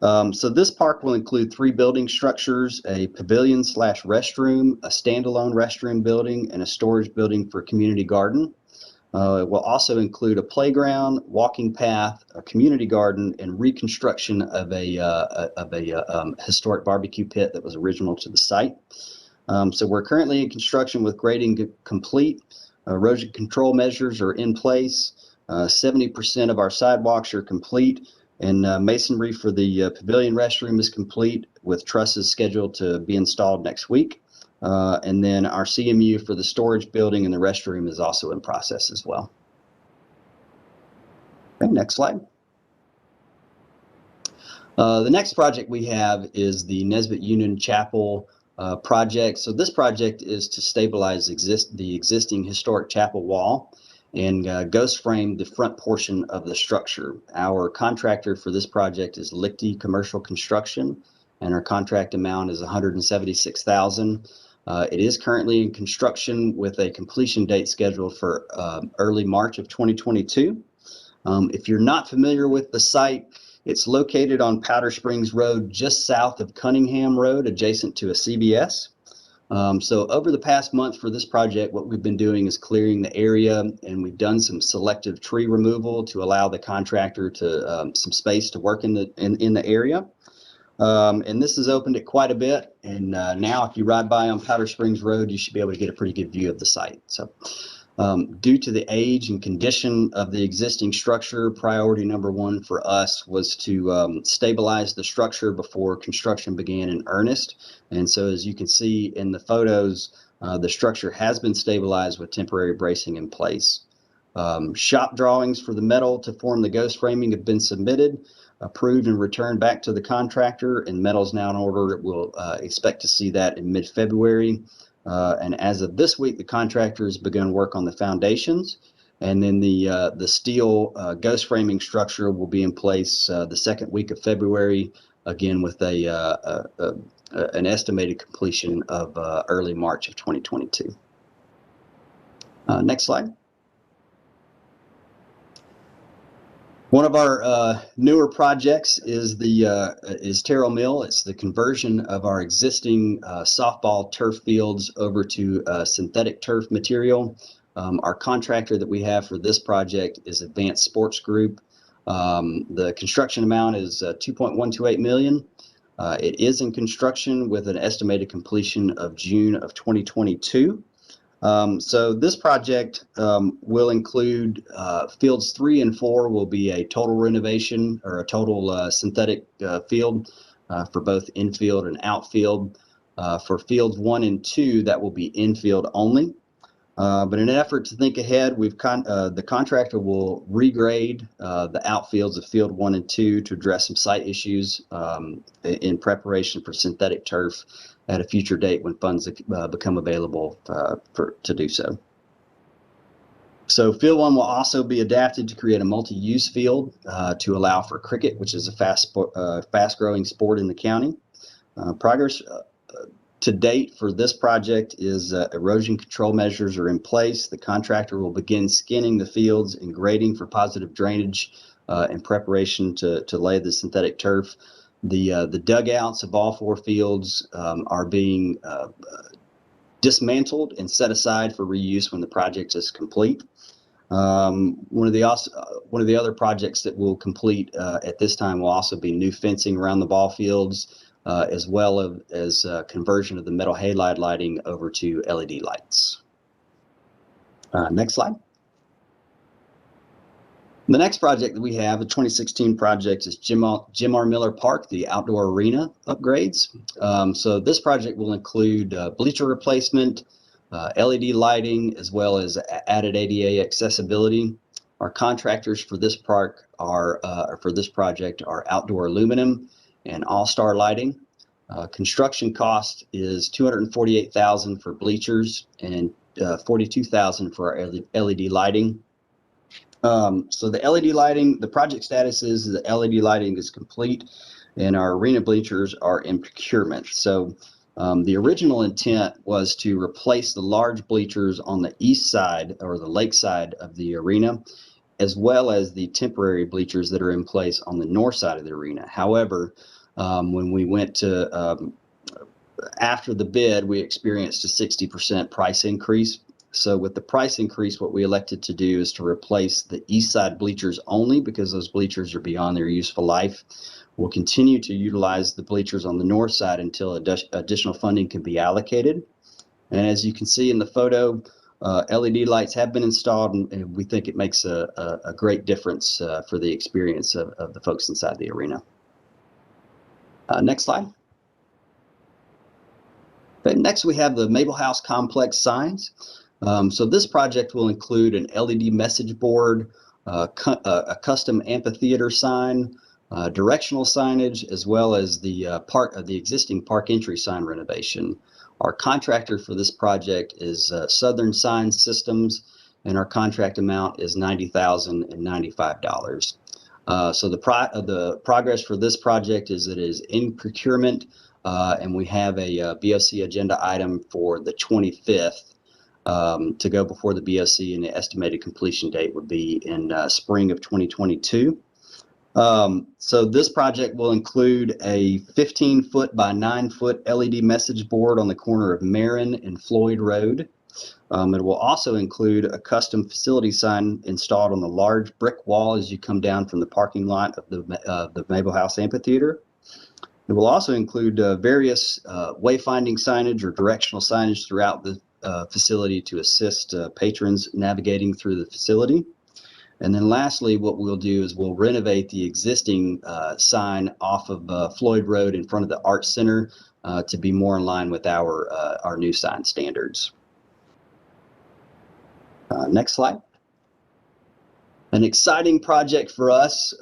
S11: So this park will include 3 building structures: a pavilion/restroom, a standalone restroom building, and a storage building for community garden. It will also include a playground, walking path, a community garden, and reconstruction of a historic barbecue pit that was original to the site. So we're currently in construction with grading complete. Erosion control measures are in place. 70% of our sidewalks are complete, and masonry for the pavilion restroom is complete, with trusses scheduled to be installed next week. And then our CMU for the storage building and the restroom is also in process as well. Okay, next slide. The next project we have is the Nesbit Union Chapel project. So this project is to stabilize the existing historic chapel wall and ghost frame the front portion of the structure. Our contractor for this project is Lichty Commercial Construction, and our contract amount is $176,000. It is currently in construction with a completion date scheduled for early March of 2022. If you're not familiar with the site, it's located on Powder Springs Road, just south of Cunningham Road, adjacent to a CVS. So over the past month for this project, what we've been doing is clearing the area, and we've done some selective tree removal to allow the contractor to some space to work in the area. And this has opened it quite a bit. And now if you ride by on Powder Springs Road, you should be able to get a pretty good view of the site. So due to the age and condition of the existing structure, priority number 1 for us was to stabilize the structure before construction began in earnest. And so as you can see in the photos, the structure has been stabilized with temporary bracing in place. Shop drawings for the metal to form the ghost framing have been submitted, approved, and returned back to the contractor, and metal's now in order. We'll expect to see that in mid-February. And as of this week, the contractor has begun work on the foundations, and then the steel ghost framing structure will be in place the second week of February, again with an estimated completion of early March of 2022. Next slide. One of our newer projects is Terrell Mill. It's the conversion of our existing softball turf fields over to synthetic turf material. Our contractor that we have for this project is Advanced Sports Group. The construction amount is $2.128 million. It is in construction with an estimated completion of June of 2022. So this project will include fields 3 and 4 will be a total renovation, or a total synthetic field for both infield and outfield. For fields 1 and 2, that will be infield only. But in an effort to think ahead, the contractor will regrade the outfields of field 1 and 2 to address some site issues in preparation for synthetic turf at a future date when funds become available to do so. So field 1 will also be adapted to create a multi-use field to allow for cricket, which is a fast-growing sport in the county. Progress to date for this project is erosion control measures are in place. The contractor will begin skinning the fields and grading for positive drainage in preparation to lay the synthetic turf. The dugouts of all 4 fields are being dismantled and set aside for reuse when the project is complete. One of the other projects that we'll complete at this time will also be new fencing around the ball fields, as well as conversion of the metal halide lighting over to LED lights. Next slide. The next project that we have, the 2016 project, is Jim R. Miller Park, the outdoor arena upgrades. So this project will include bleacher replacement, LED lighting, as well as added ADA accessibility. Our contractors for this project are Outdoor Aluminum and All Star Lighting. Construction cost is $248,000 for bleachers and $42,000 for our LED lighting. So the LED lighting, the project status is the LED lighting is complete and our arena bleachers are in procurement. So the original intent was to replace the large bleachers on the east side or the lake side of the arena, as well as the temporary bleachers that are in place on the north side of the arena. However, when we went to, after the bid, we experienced a 60% price increase. So with the price increase, what we elected to do is to replace the east side bleachers only because those bleachers are beyond their useful life. We'll continue to utilize the bleachers on the north side until additional funding can be allocated. And as you can see in the photo, LED lights have been installed, and we think it makes a great difference for the experience of the folks inside the arena. Next slide. Okay, next we have the Mabel House Complex signs. So this project will include an LED message board, a custom amphitheater sign, directional signage, as well as the existing park entry sign renovation. Our contractor for this project is Southern Sign Systems, and our contract amount is $90,095. So the progress for this project is it is in procurement, and we have a BOC agenda item for the 25th to go before the BOC, and the estimated completion date would be in spring of 2022. So this project will include a 15-foot by 9-foot LED message board on the corner of Marin and Floyd Road. It will also include a custom facility sign installed on the large brick wall as you come down from the parking lot of the Mabel House Amphitheater. It will also include various wayfinding signage or directional signage throughout the facility to assist patrons navigating through the facility. And then lastly, what we'll do is we'll renovate the existing sign off of Floyd Road in front of the Arts Center to be more in line with our new sign standards. Next slide. An exciting project for us.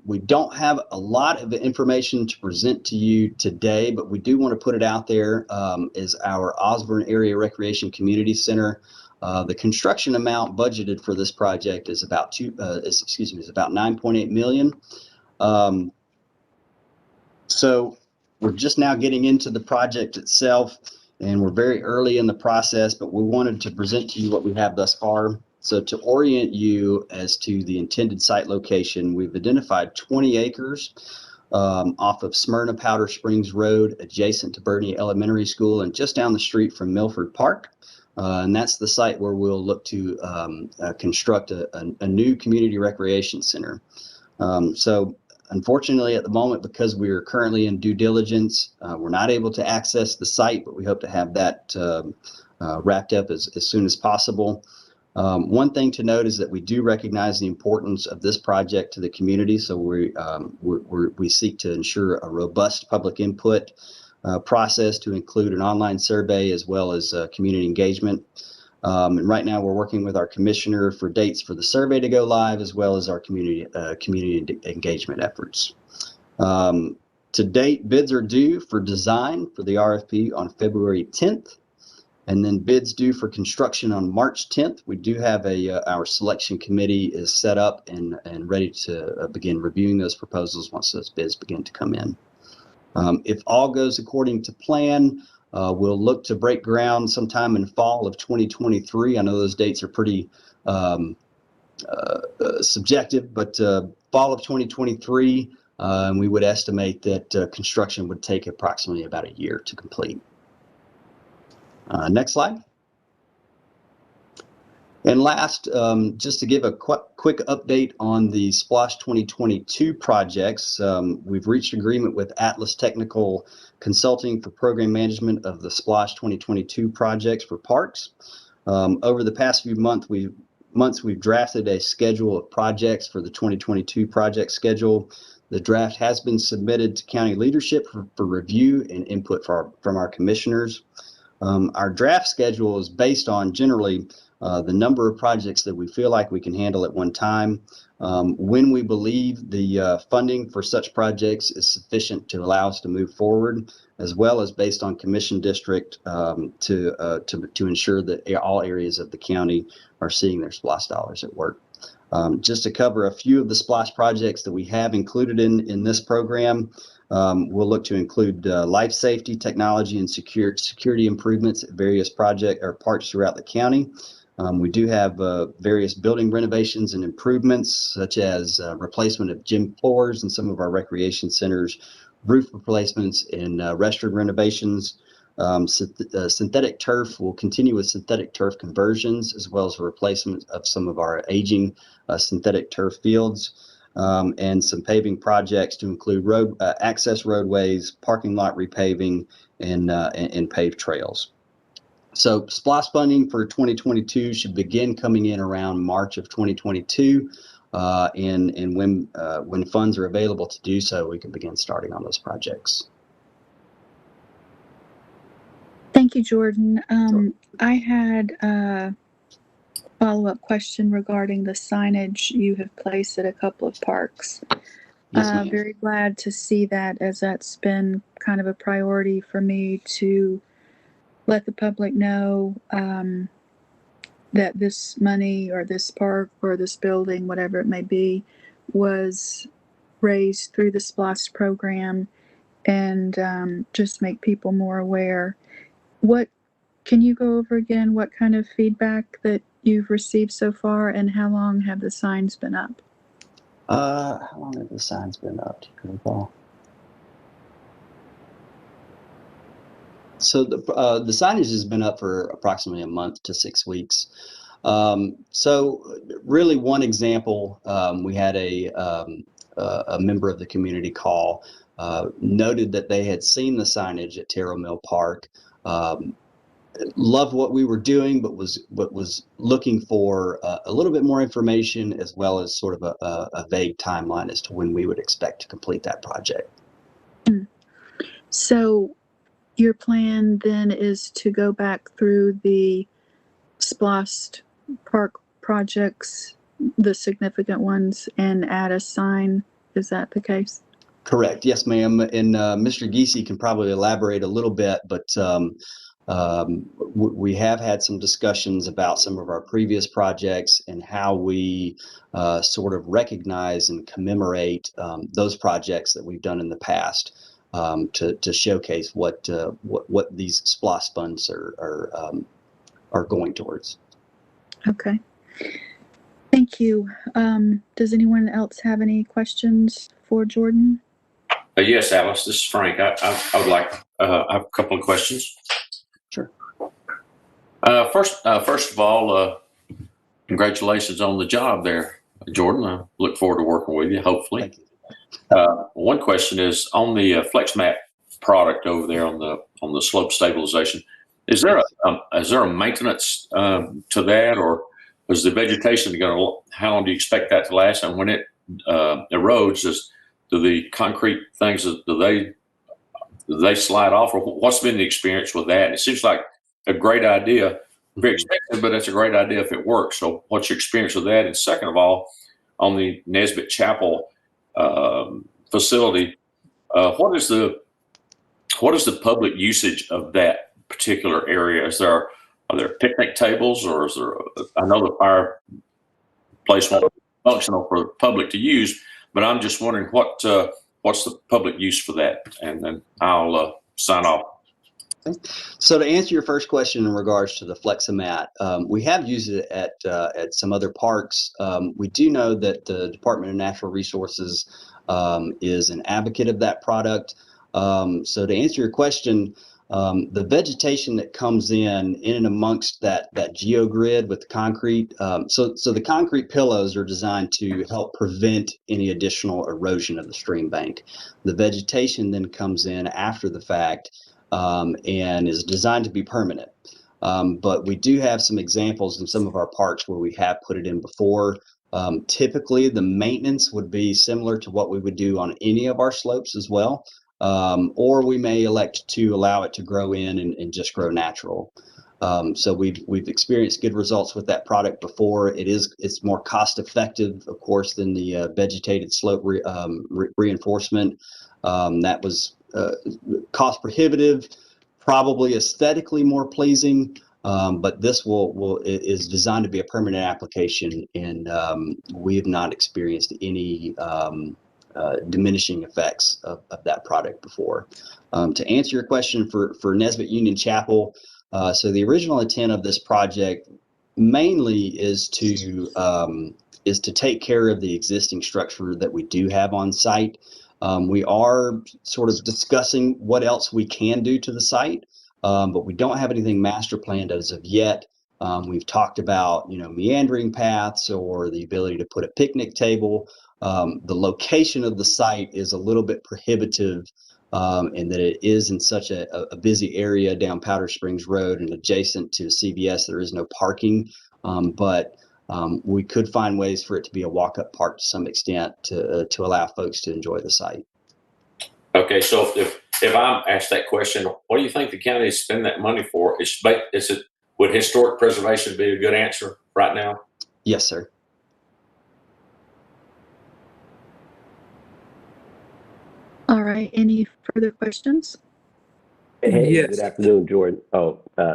S11: We don't have a lot of information to present to you today, but we do want to put it out there, is our Osborne Area Recreation Community Center. The construction amount budgeted for this project is about $9.8 million. So we're just now getting into the project itself, and we're very early in the process, but we wanted to present to you what we have thus far. So to orient you as to the intended site location, we've identified 20 acres off of Smyrna Powder Springs Road, adjacent to Bernie Elementary School, and just down the street from Milford Park. And that's the site where we'll look to construct a new community recreation center. So unfortunately, at the moment, because we are currently in due diligence, we're not able to access the site, but we hope to have that wrapped up as soon as possible. One thing to note is that we do recognize the importance of this project to the community, so we seek to ensure a robust public input process to include an online survey as well as community engagement. And right now we're working with our commissioner for dates for the survey to go live, as well as our community engagement efforts. To date, bids are due for design for the RFP on February 10th. And then bids due for construction on March 10th. We do have our selection committee is set up and ready to begin reviewing those proposals once those bids begin to come in. If all goes according to plan, we'll look to break ground sometime in fall of 2023. I know those dates are pretty subjective, but fall of 2023, and we would estimate that construction would take approximately about a year to complete. Next slide. And last, just to give a quick update on the SPLOST 2022 projects, we've reached agreement with Atlas Technical Consulting for program management of the SPLOST 2022 projects for parks. Over the past few months, we've drafted a schedule of projects for the 2022 project schedule. The draft has been submitted to county leadership for review and input from our commissioners. Our draft schedule is based on generally the number of projects that we feel like we can handle at one time. When we believe the funding for such projects is sufficient to allow us to move forward, as well as based on commission district to ensure that all areas of the county are seeing their SPLOST dollars at work. Just to cover a few of the SPLOST projects that we have included in this program, we'll look to include life safety, technology, and security improvements at various project or parks throughout the county. We do have various building renovations and improvements, such as replacement of gym floors in some of our recreation centers, roof replacements, and restroom renovations. Synthetic turf will continue with synthetic turf conversions, as well as a replacement of some of our aging synthetic turf fields, and some paving projects to include access roadways, parking lot repaving, and paved trails. So SPLOST funding for 2022 should begin coming in around March of 2022, and when funds are available to do so, we can begin starting on those projects.
S1: Thank you, Jordan. I had a follow-up question regarding the signage you have placed at a couple of parks.
S11: Yes, ma'am.
S1: Very glad to see that, as that's been kind of a priority for me to let the public know that this money or this park or this building, whatever it may be, was raised through the SPLOST program, and just make people more aware. What can you go over again? What kind of feedback that you've received so far, and how long have the signs been up?
S11: How long have the signs been up? Do you recall? So the signage has been up for approximately a month to 6 weeks. So really, one example, we had a member of the community call, noted that they had seen the signage at Terrell Mill Park, loved what we were doing, but was looking for a little bit more information, as well as sort of a vague timeline as to when we would expect to complete that project.
S1: So your plan then is to go back through the SPLOST park projects, the significant ones, and add a sign. Is that the case?
S11: Correct. Yes, ma'am. And Mr. Giese can probably elaborate a little bit, but we have had some discussions about some of our previous projects and how we sort of recognize and commemorate those projects that we've done in the past, to showcase what these SPLOST funds are going towards.
S1: Okay. Thank you. Does anyone else have any questions for Jordan?
S12: Yes, Alice, this is Frank. I would like, I have a couple of questions.
S11: Sure.
S12: First of all, congratulations on the job there, Jordan. I look forward to working with you, hopefully.
S11: Thank you.
S12: One question is on the FlexMat product over there on the slope stabilization. Is there a maintenance to that, or is the vegetation how long do you expect that to last? And when it erodes, do the concrete things, do they slide off, or what's been the experience with that? It seems like a great idea, very expensive, but it's a great idea if it works. So what's your experience with that? And second of all, on the Nesbit Chapel facility, what is the public usage of that particular area? Are there picnic tables, or is there I know the fireplace won't be functional for the public to use, but I'm just wondering what's the public use for that, and then I'll sign off.
S11: So to answer your first question in regards to the FlexiMat, we have used it at some other parks. We do know that the Department of Natural Resources is an advocate of that product. So to answer your question, the vegetation that comes in and amongst that geogrid with the concrete, so the concrete pillows are designed to help prevent any additional erosion of the stream bank. The vegetation then comes in after the fact, and is designed to be permanent. But we do have some examples in some of our parks where we have put it in before. Typically, the maintenance would be similar to what we would do on any of our slopes as well. Or we may elect to allow it to grow in and just grow natural. So we've experienced good results with that product before. It's more cost effective, of course, than the vegetated slope reinforcement. That was cost prohibitive, probably aesthetically more pleasing. But this is designed to be a permanent application, and we have not experienced any diminishing effects of that product before. To answer your question for Nesbit Union Chapel, so the original intent of this project mainly is to take care of the existing structure that we do have on site. We are sort of discussing what else we can do to the site, but we don't have anything master planned as of yet. We've talked about, meandering paths or the ability to put a picnic table. The location of the site is a little bit prohibitive, in that it is in such a busy area down Powder Springs Road and adjacent to CVS. There is no parking, but we could find ways for it to be a walk-up park to some extent to allow folks to enjoy the site.
S12: Okay, so if I'm asked that question, what do you think the county is spending that money for? Would historic preservation be a good answer right now?
S11: Yes, sir.
S1: All right, any further questions?
S13: Hey,
S3: Yes.
S13: Good afternoon, Jordan.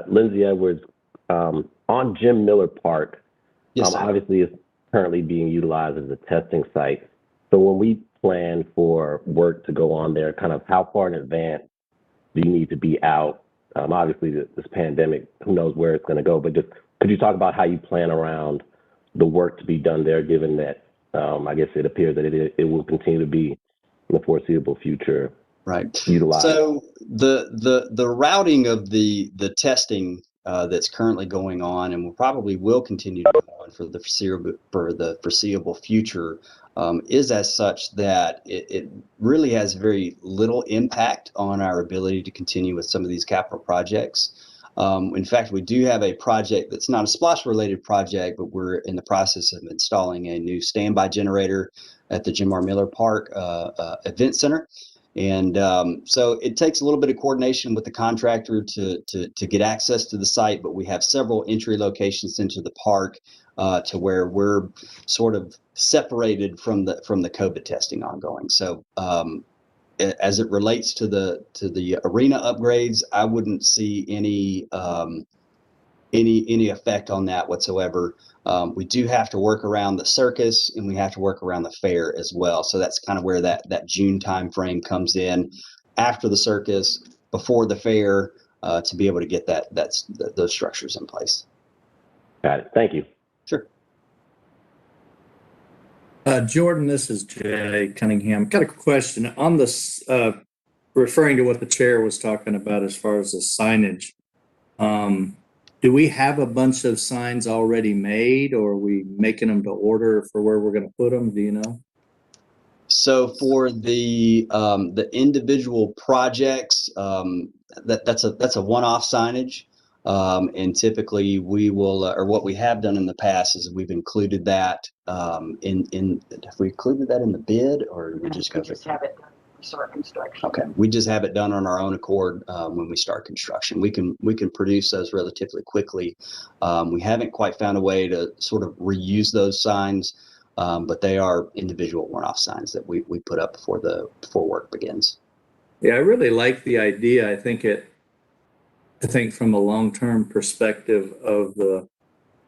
S13: Lindsay Edwards, on Jim Miller Park,
S11: Yes, sir.
S13: obviously it's currently being utilized as a testing site. So when we plan for work to go on there, kind of how far in advance do you need to be out? Obviously this pandemic, who knows where it's going to go, but just could you talk about how you plan around the work to be done there, given that I guess it appears that it will continue to be in the foreseeable future utilized?
S11: So the routing of the testing that's currently going on and will continue to go on for the foreseeable future is as such that it really has very little impact on our ability to continue with some of these capital projects. In fact, we do have a project that's not a SPLOST related project, but we're in the process of installing a new standby generator at the Jim R. Miller Park Event Center. And so it takes a little bit of coordination with the contractor to get access to the site, but we have several entry locations into the park to where we're sort of separated from the COVID testing ongoing. So as it relates to the arena upgrades, I wouldn't see any effect on that whatsoever. We do have to work around the circus, and we have to work around the fair as well. So that's kind of where that June time frame comes in, after the circus, before the fair, to be able to get those structures in place.
S13: Got it. Thank you.
S11: Sure.
S14: Jordan, this is Jay Cunningham. Got a question on this, referring to what the chair was talking about as far as the signage. Do we have a bunch of signs already made, or are we making them to order for where we're going to put them? Do you know?
S11: So for the individual projects, that's a one-off signage, and typically we will, or what we have done in the past is we've included that have we included that in the bid, or we just have it done start construction? Okay, we just have it done on our own accord when we start construction. We can produce those relatively quickly. We haven't quite found a way to sort of reuse those signs. But they are individual one-off signs that we put up before work begins.
S14: Yeah, I really like the idea. I think from a long-term perspective of the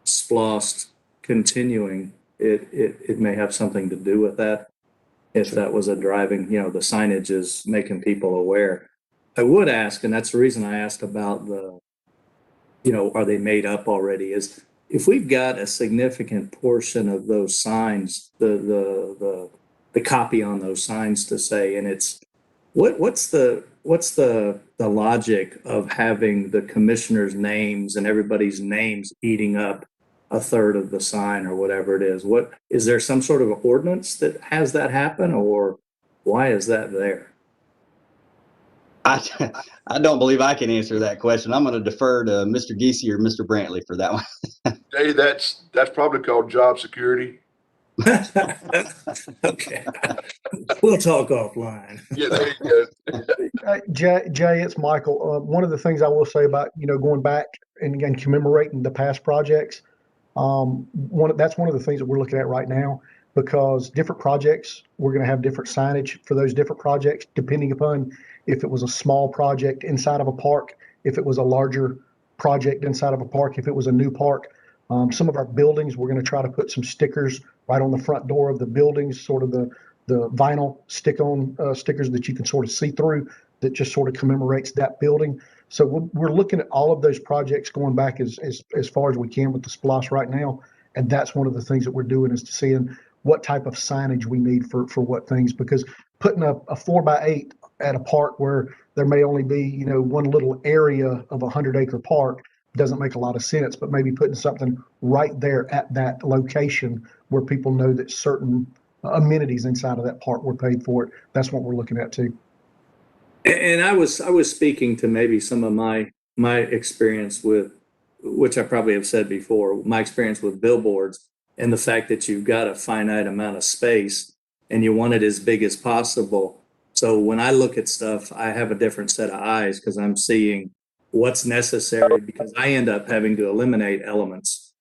S14: SPLOST continuing, it may have something to do with that. If that was a driving, the signage is making people aware. I would ask, and that's the reason I asked about are they made up already, is if we've got a significant portion of those signs, the copy on those signs to say, and it's what's the logic of having the commissioners' names and everybody's names eating up a third of the sign or whatever it is? What is there some sort of ordinance that has that happen, or why is that there?
S11: I don't believe I can answer that question. I'm going to defer to Mr. Giese or Mr. Brantley for that one.
S15: Jay, that's probably called job security.
S14: Okay. We'll talk offline.
S15: Yeah, there you go.
S16: Jay, it's Michael. One of the things I will say about, going back and commemorating the past projects, that's one of the things that we're looking at right now, because different projects, we're going to have different signage for those different projects, depending upon if it was a small project inside of a park, if it was a larger project inside of a park, if it was a new park. Some of our buildings, we're going to try to put some stickers right on the front door of the buildings, sort of the vinyl stick-on stickers that you can sort of see through, that just sort of commemorates that building. So we're looking at all of those projects going back as far as we can with the SPLOST right now. And that's one of the things that we're doing, is to seeing what type of signage we need for what things, because putting a 4x8 at a park where there may only be, one little area of a 100-acre park doesn't make a lot of sense, but maybe putting something right there at that location where people know that certain amenities inside of that park were paid for it. That's what we're looking at too.
S14: And I was speaking to maybe some of my experience with, which I probably have said before, my experience with billboards, and the fact that you've got a finite amount of space and you want it as big as possible. So when I look at stuff, I have a different set of eyes, because I'm seeing what's necessary, because I end up having to eliminate elements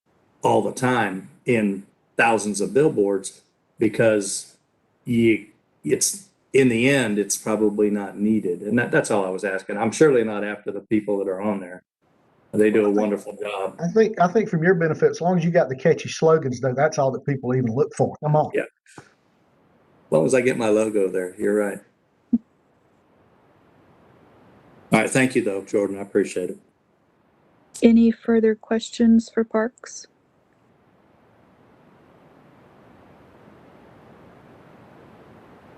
S14: all the time in thousands of billboards, because it's in the end, it's probably not needed. And that's all I was asking. I'm surely not after the people that are on there. They do a wonderful job.
S16: I think from your benefit, as long as you got the catchy slogans, though, that's all that people even look for. Come on.
S14: Yeah. As long as I get my logo there, you're right. All right. Thank you, though, Jordan. I appreciate it.
S1: Any further questions for Parks?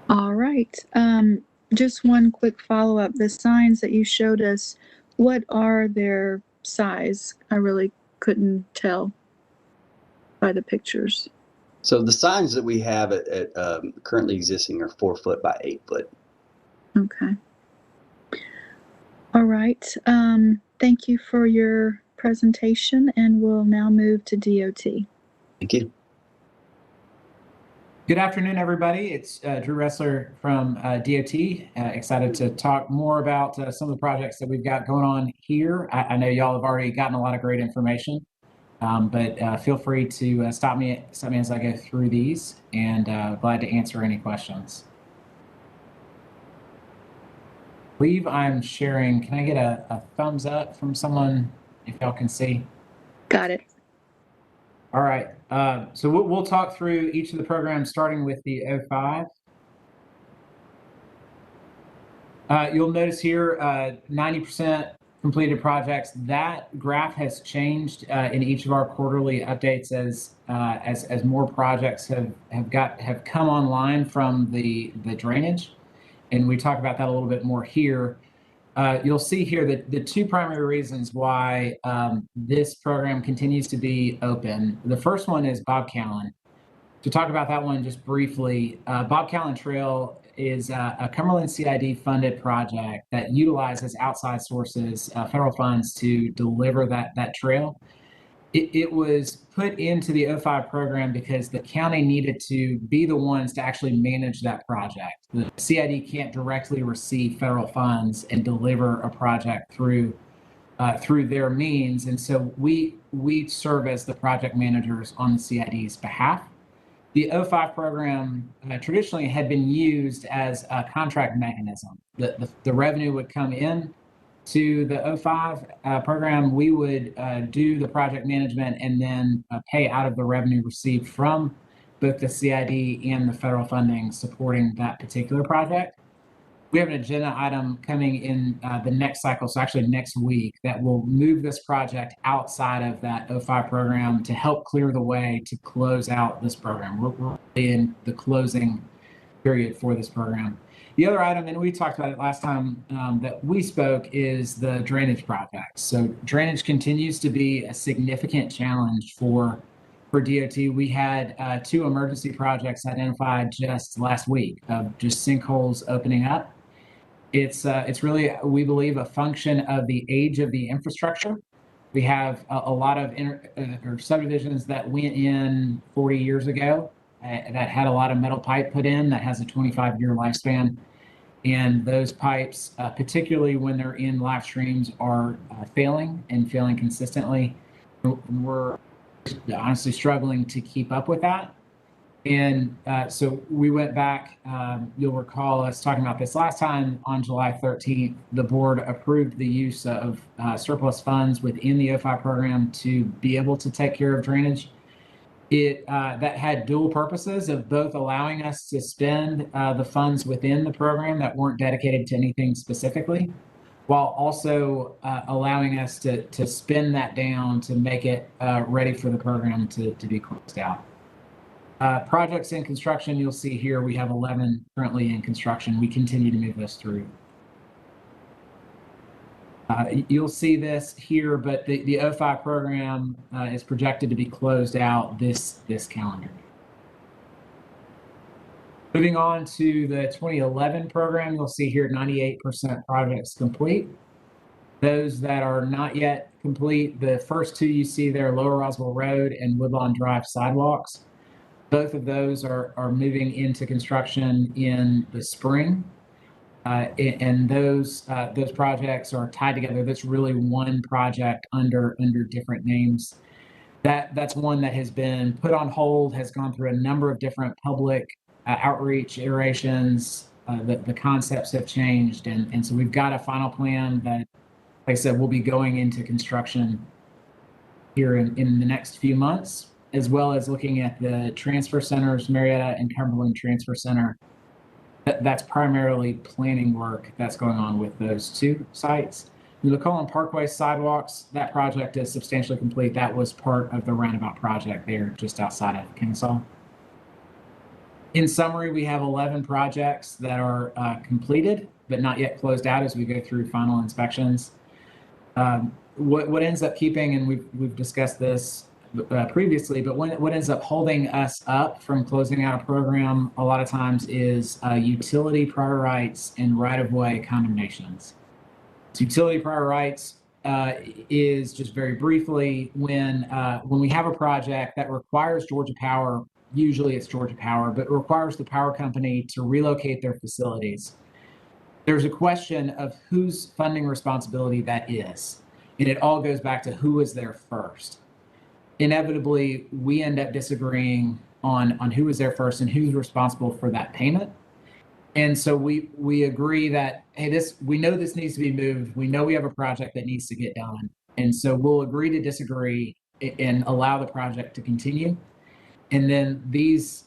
S1: All right. Just one quick follow-up. The signs that you showed us, what are their size? I really couldn't tell by the pictures.
S11: So the signs that we have at currently existing are 4 foot by 8 foot.
S1: Okay. All right. Thank you for your presentation, and we'll now move to DOT.
S11: Thank you.
S17: Good afternoon, everybody. It's Drew Ressler from DOT. Excited to talk more about some of the projects that we've got going on here. I know y'all have already gotten a lot of great information, but feel free to stop me as I go through these, and glad to answer any questions. I believe I'm sharing. Can I get a thumbs up from someone if y'all can see?
S1: Got it.
S17: All right. So we'll talk through each of the programs, starting with the 05. You'll notice here 90% completed projects. That graph has changed in each of our quarterly updates as more projects have come online from the drainage, and we talk about that a little bit more here. You'll see here that the two primary reasons why this program continues to be open. The first one is Bob Callan. To talk about that one just briefly, Bob Callan Trail is a Cumberland CID funded project that utilizes outside sources, federal funds, to deliver that trail. It was put into the 05 program because the county needed to be the ones to actually manage that project. The CID can't directly receive federal funds and deliver a project through their means, and so we serve as the project managers on the CID's behalf. The 05 program traditionally had been used as a contract mechanism. The revenue would come in to the 05 program. We would do the project management and then pay out of the revenue received from both the CID and the federal funding supporting that particular project. We have an agenda item coming in the next cycle, so actually next week, that will move this project outside of that 05 program to help clear the way to close out this program. We're in the closing period for this program. The other item, and we talked about it last time that we spoke, is the drainage project. So drainage continues to be a significant challenge for DOT. We had 2 emergency projects identified just last week of just sinkholes opening up. It's really, we believe, a function of the age of the infrastructure. We have a lot of subdivisions that went in 40 years ago that had a lot of metal pipe put in that has a 25-year lifespan. And those pipes, particularly when they're in live streams, are failing and failing consistently. We're honestly struggling to keep up with that. And so we went back, you'll recall us talking about this last time on July 13th, the board approved the use of surplus funds within the OFI program to be able to take care of drainage. That had dual purposes of both allowing us to spend the funds within the program that weren't dedicated to anything specifically, while also allowing us to spend that down to make it ready for the program to be closed out. Projects in construction, you'll see here we have 11 currently in construction. We continue to move this through. You'll see this here, but the O5 program is projected to be closed out this calendar year. Moving on to the 2011 program, you'll see here 98% projects complete. Those that are not yet complete, the first two you see there, Lower Roswell Road and Woodlawn Drive sidewalks. Both of those are moving into construction in the spring. And those projects are tied together. That's really one project under different names. That's one that has been put on hold, has gone through a number of different public outreach iterations. The concepts have changed, and so we've got a final plan that, like I said, will be going into construction here in the next few months, as well as looking at the transfer centers, Marietta and Cumberland Transfer Center. That's primarily planning work that's going on with those two sites. The Mccollum Parkway sidewalks, that project is substantially complete. That was part of the roundabout project there just outside of Kennesaw. In summary, we have 11 projects that are completed, but not yet closed out as we go through final inspections. What ends up keeping, and we've discussed this previously, but what ends up holding us up from closing out a program a lot of times is utility prior rights and right-of-way condemnations. So utility prior rights is, just very briefly, when we have a project that requires Georgia Power, usually it's Georgia Power, but requires the power company to relocate their facilities. There's a question of whose funding responsibility that is, and it all goes back to who was there first. Inevitably, we end up disagreeing on who was there first and who's responsible for that payment. And so we agree that, hey, we know this needs to be moved. We know we have a project that needs to get done. And so we'll agree to disagree and allow the project to continue. And then these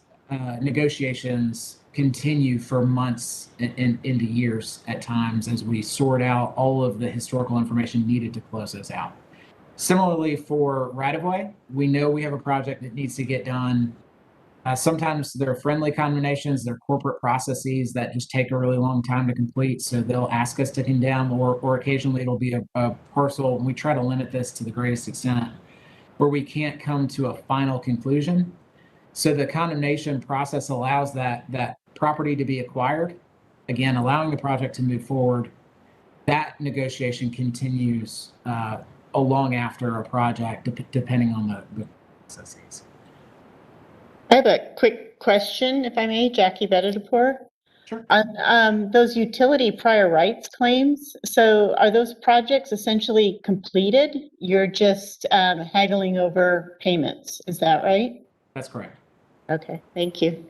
S17: negotiations continue for months and into years at times as we sort out all of the historical information needed to close those out. Similarly, for right-of-way, we know we have a project that needs to get done. Sometimes they're friendly condemnations, they're corporate processes that just take a really long time to complete, so they'll ask us to condemn, or occasionally it'll be a parcel, and we try to limit this to the greatest extent, where we can't come to a final conclusion. So the condemnation process allows that property to be acquired, again, allowing the project to move forward. That negotiation continues long after a project, depending on the processes.
S10: I have a quick question, if I may, Jackie Bedadapur.
S17: Sure.
S10: On those utility prior rights claims, so are those projects essentially completed? You're just haggling over payments, is that right?
S17: That's correct.
S10: Okay, thank you.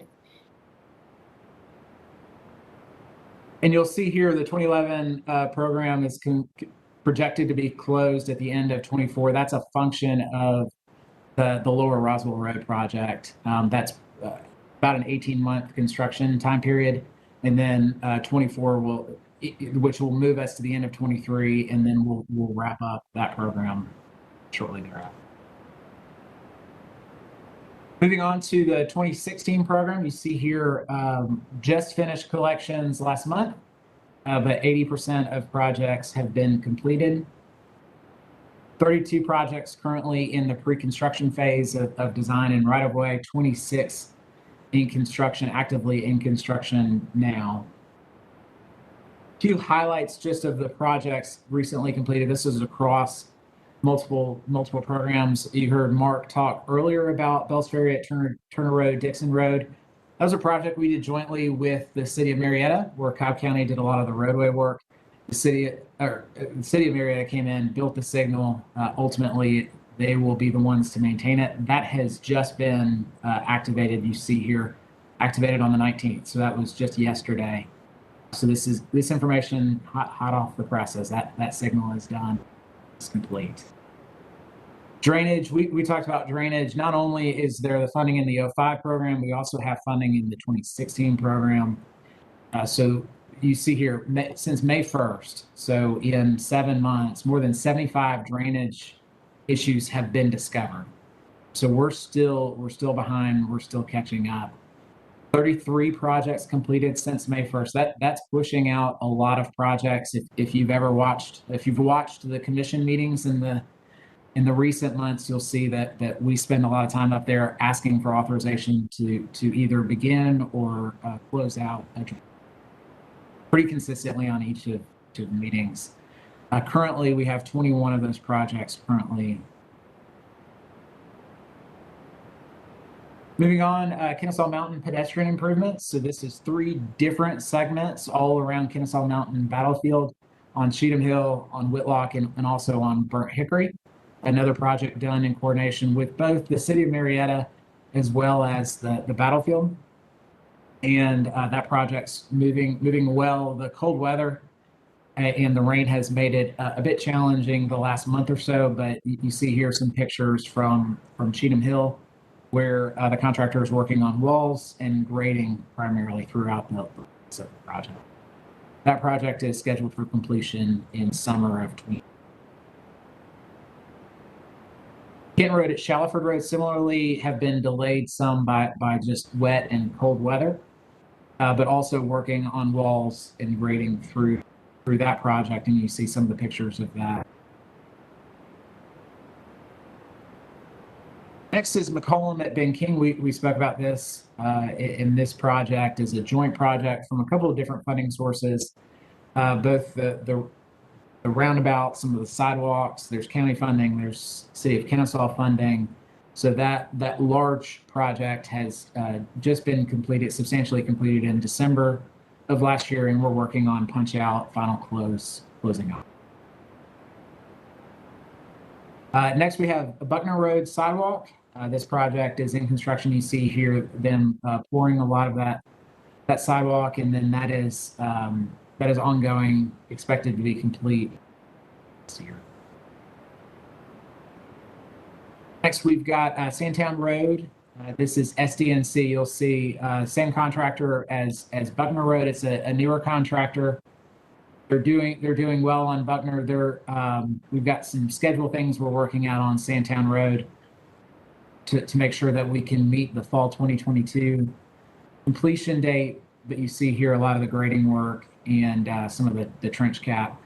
S17: And you'll see here the 2011 program is projected to be closed at the end of 24. That's a function of the Lower Roswell Road project. That's about an 18-month construction time period. And then 24 which will move us to the end of 23, and then we'll wrap up that program shortly thereafter. Moving on to the 2016 program, you see here just finished collections last month, but 80% of projects have been completed. 32 projects currently in the pre-construction phase of design and right-of-way, 26 in construction, actively in construction now. A few highlights just of the projects recently completed. This is across multiple programs. You heard Mark talk earlier about Bells Ferry at Turner Road, Dixon Road. That was a project we did jointly with the city of Marietta, where Cobb County did a lot of the roadway work. The city of Marietta came in, built the signal. Ultimately, they will be the ones to maintain it. That has just been activated. You see here, activated on the 19th. So that was just yesterday. So this information hot off the presses. That signal is done. It's complete. Drainage, we talked about drainage. Not only is there the funding in the 05 program, we also have funding in the 2016 program. So you see here, since May 1st, so in 7 months, more than 75 drainage issues have been discovered. So we're still behind, we're still catching up. 33 projects completed since May 1st. That's pushing out a lot of projects. If you've watched the commission meetings in the recent months, you'll see that we spend a lot of time up there asking for authorization to either begin or close out pretty consistently on each of the meetings. Currently, we have 21 of those projects currently. Moving on, Kennesaw Mountain pedestrian improvements. So this is 3 different segments all around Kennesaw Mountain Battlefield, on Cheatham Hill, on Whitlock, and also on Burnt Hickory. Another project done in coordination with both the city of Marietta as well as the Battlefield. And that project's moving well. The cold weather and the rain has made it a bit challenging the last month or so, but you see here some pictures from Cheatham Hill, where the contractor is working on walls and grading primarily throughout the project. That project is scheduled for completion in summer of 2020. Kenton Road at Shallowford Road similarly have been delayed some by just wet and cold weather, but also working on walls and grading through that project, and you see some of the pictures of that. Next is Mccollum at Ben King. We spoke about this, and this project is a joint project from a couple of different funding sources, both the roundabout, some of the sidewalks, there's county funding, there's city of Kennesaw funding. So that large project has just been completed, substantially completed in December of last year, and we're working on punch out, final closing up. Next, we have Buckner Road Sidewalk. This project is in construction. You see here them pouring a lot of that sidewalk, and then that is ongoing, expected to be complete this year. Next, we've got Sandtown Road. This is SDNC. You'll see same contractor as Buckner Road. It's a newer contractor. They're doing well on Buckner. We've got some schedule things we're working out on Sandtown Road to make sure that we can meet the fall 2022 completion date. But you see here a lot of the grading work and some of the trench cap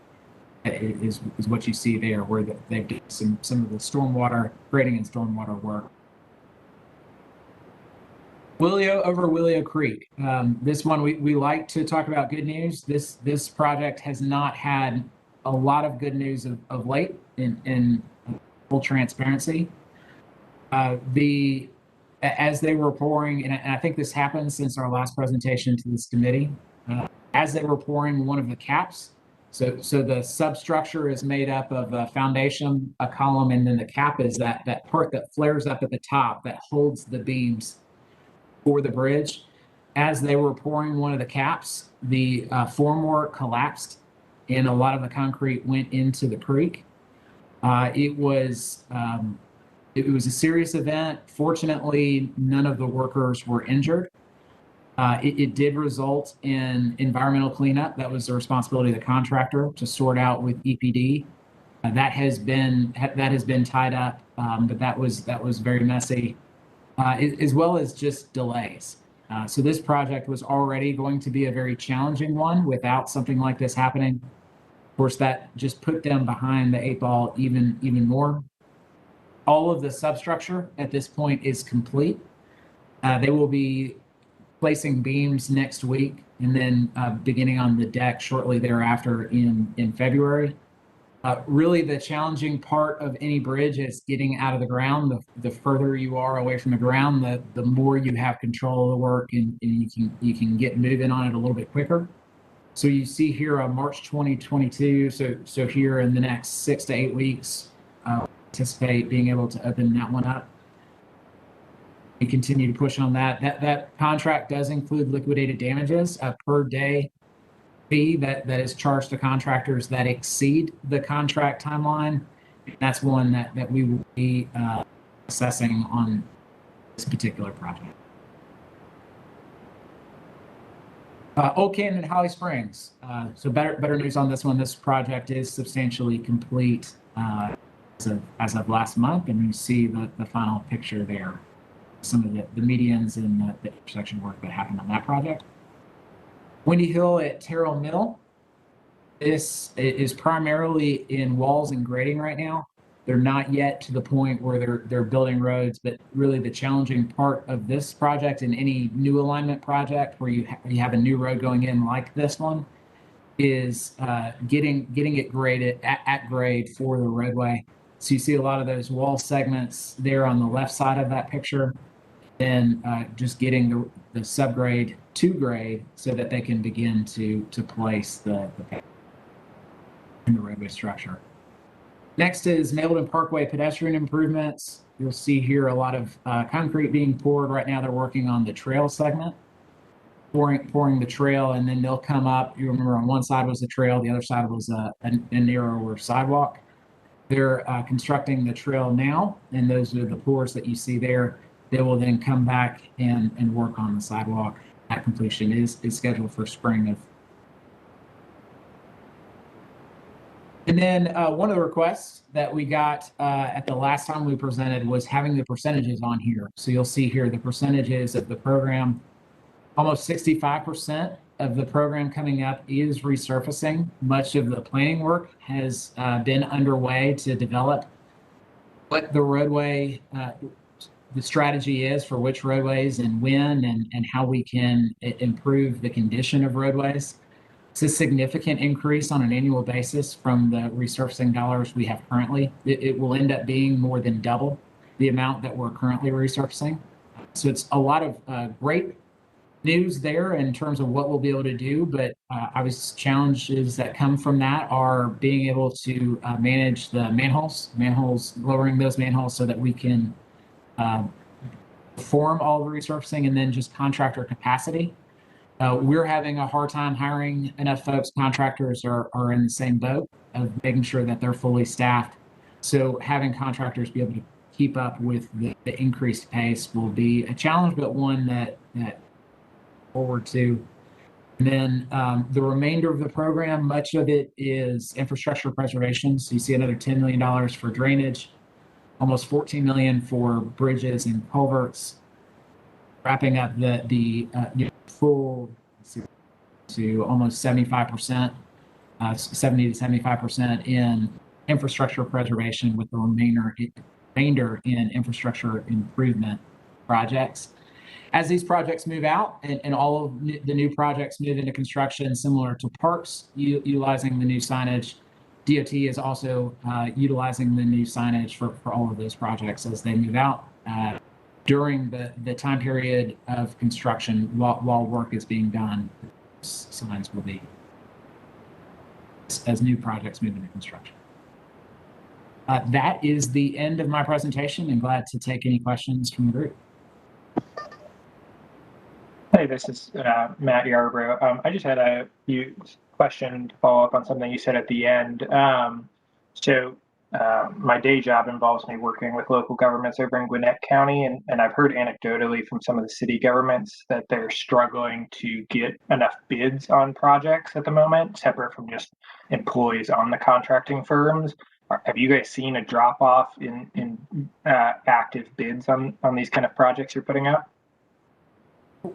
S17: is what you see there, where they've done some of the stormwater grading and stormwater work. Over Willio Creek. This one, we like to talk about good news. This project has not had a lot of good news of late in full transparency. As they were pouring, and I think this happened since our last presentation to this committee, as they were pouring one of the caps, so the substructure is made up of a foundation, a column, and then the cap is that part that flares up at the top that holds the beams for the bridge. As they were pouring one of the caps, the formwork collapsed and a lot of the concrete went into the creek. It was a serious event. Fortunately, none of the workers were injured. It did result in environmental cleanup. That was the responsibility of the contractor to sort out with EPD. That has been tied up, but that was very messy, as well as just delays. So this project was already going to be a very challenging one without something like this happening. Of course, that just put them behind the 8 ball even more. All of the substructure at this point is complete. They will be placing beams next week and then beginning on the deck shortly thereafter in February. Really, the challenging part of any bridge is getting out of the ground. The further you are away from the ground, the more you have control of the work, and you can get moving on it a little bit quicker. So you see here on March 2022. So here in the next 6 to 8 weeks, anticipate being able to open that one up. We continue to push on that. That contract does include liquidated damages, a per day fee that is charged to contractors that exceed the contract timeline. That's one that we will be assessing on this particular project. Old Canton and Holly Springs. So better news on this one. This project is substantially complete as of last month, and you see the final picture there. Some of the medians and the intersection work that happened on that project. Windy Hill at Terrell Mill. This is primarily in walls and grading right now. They're not yet to the point where they're building roads, but really the challenging part of this project and any new alignment project where you have a new road going in like this one is getting it graded at grade for the roadway. So you see a lot of those wall segments there on the left side of that picture, then just getting the subgrade to grade so that they can begin to place the in the roadway structure. Next is Mabel Parkway pedestrian improvements. You'll see here a lot of concrete being poured. Right now they're working on the trail segment, pouring the trail, and then they'll come up. You remember on one side was the trail, the other side was a narrower sidewalk. They're constructing the trail now, and those are the pours that you see there. They will then come back and work on the sidewalk. That completion is scheduled for spring of. And then one of the requests that we got at the last time we presented was having the percentages on here. So you'll see here the percentages of the program. Almost 65% of the program coming up is resurfacing. Much of the planning work has been underway to develop what the roadway, the strategy is for which roadways and when, and how we can improve the condition of roadways. It's a significant increase on an annual basis from the resurfacing dollars we have currently. It will end up being more than double the amount that we're currently resurfacing. So it's a lot of great news there in terms of what we'll be able to do, but obviously challenges that come from that are being able to manage the manholes, lowering those manholes so that we can perform all the resurfacing, and then just contractor capacity. We're having a hard time hiring enough folks. Contractors are in the same boat of making sure that they're fully staffed. So having contractors be able to keep up with the increased pace will be a challenge, but one that forward to. And then the remainder of the program, much of it is infrastructure preservation. So you see another $10 million for drainage, almost $14 million for bridges and culverts, wrapping up the full to almost 75%, 70 to 75% in infrastructure preservation, with the remainder in infrastructure improvement projects. As these projects move out and all of the new projects move into construction, similar to parks utilizing the new signage, DOT is also utilizing the new signage for all of those projects as they move out during the time period of construction while work is being done. Signs will be as new projects move into construction. That is the end of my presentation, and glad to take any questions from the group.
S18: Hey, this is Matt Yarbrough. I just had a few questions to follow up on something you said at the end. My day job involves me working with local governments over in Gwinnett County, and I've heard anecdotally from some of the city governments that they're struggling to get enough bids on projects at the moment, separate from just employees on the contracting firms. Have you guys seen a drop off in active bids on these kind of projects you're putting out?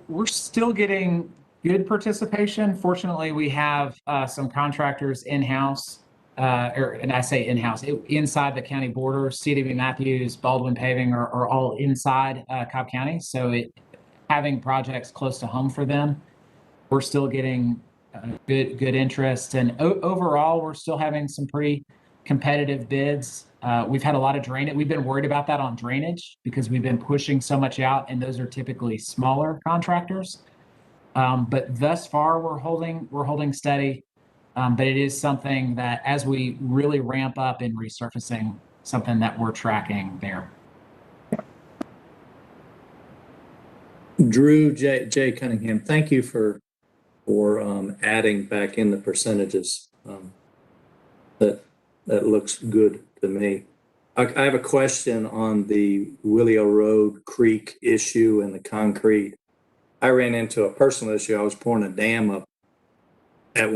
S17: We're still getting good participation. Fortunately, we have some contractors in-house, and I say in-house, inside the county borders. CW Matthews, Baldwin Paving are all inside Cobb County. So having projects close to home for them, we're still getting good interest. And overall, we're still having some pretty competitive bids. We've had a lot of drainage. We've been worried about that on drainage because we've been pushing so much out, and those are typically smaller contractors. But thus far, we're holding steady. But it is something that, as we really ramp up in resurfacing, something that we're tracking there.
S14: Drew J. Cunningham, thank you for adding back in the percentages. That looks good to me. I have a question on the Willio Road Creek issue and the concrete. I ran into a personal issue. I was pouring a dam up at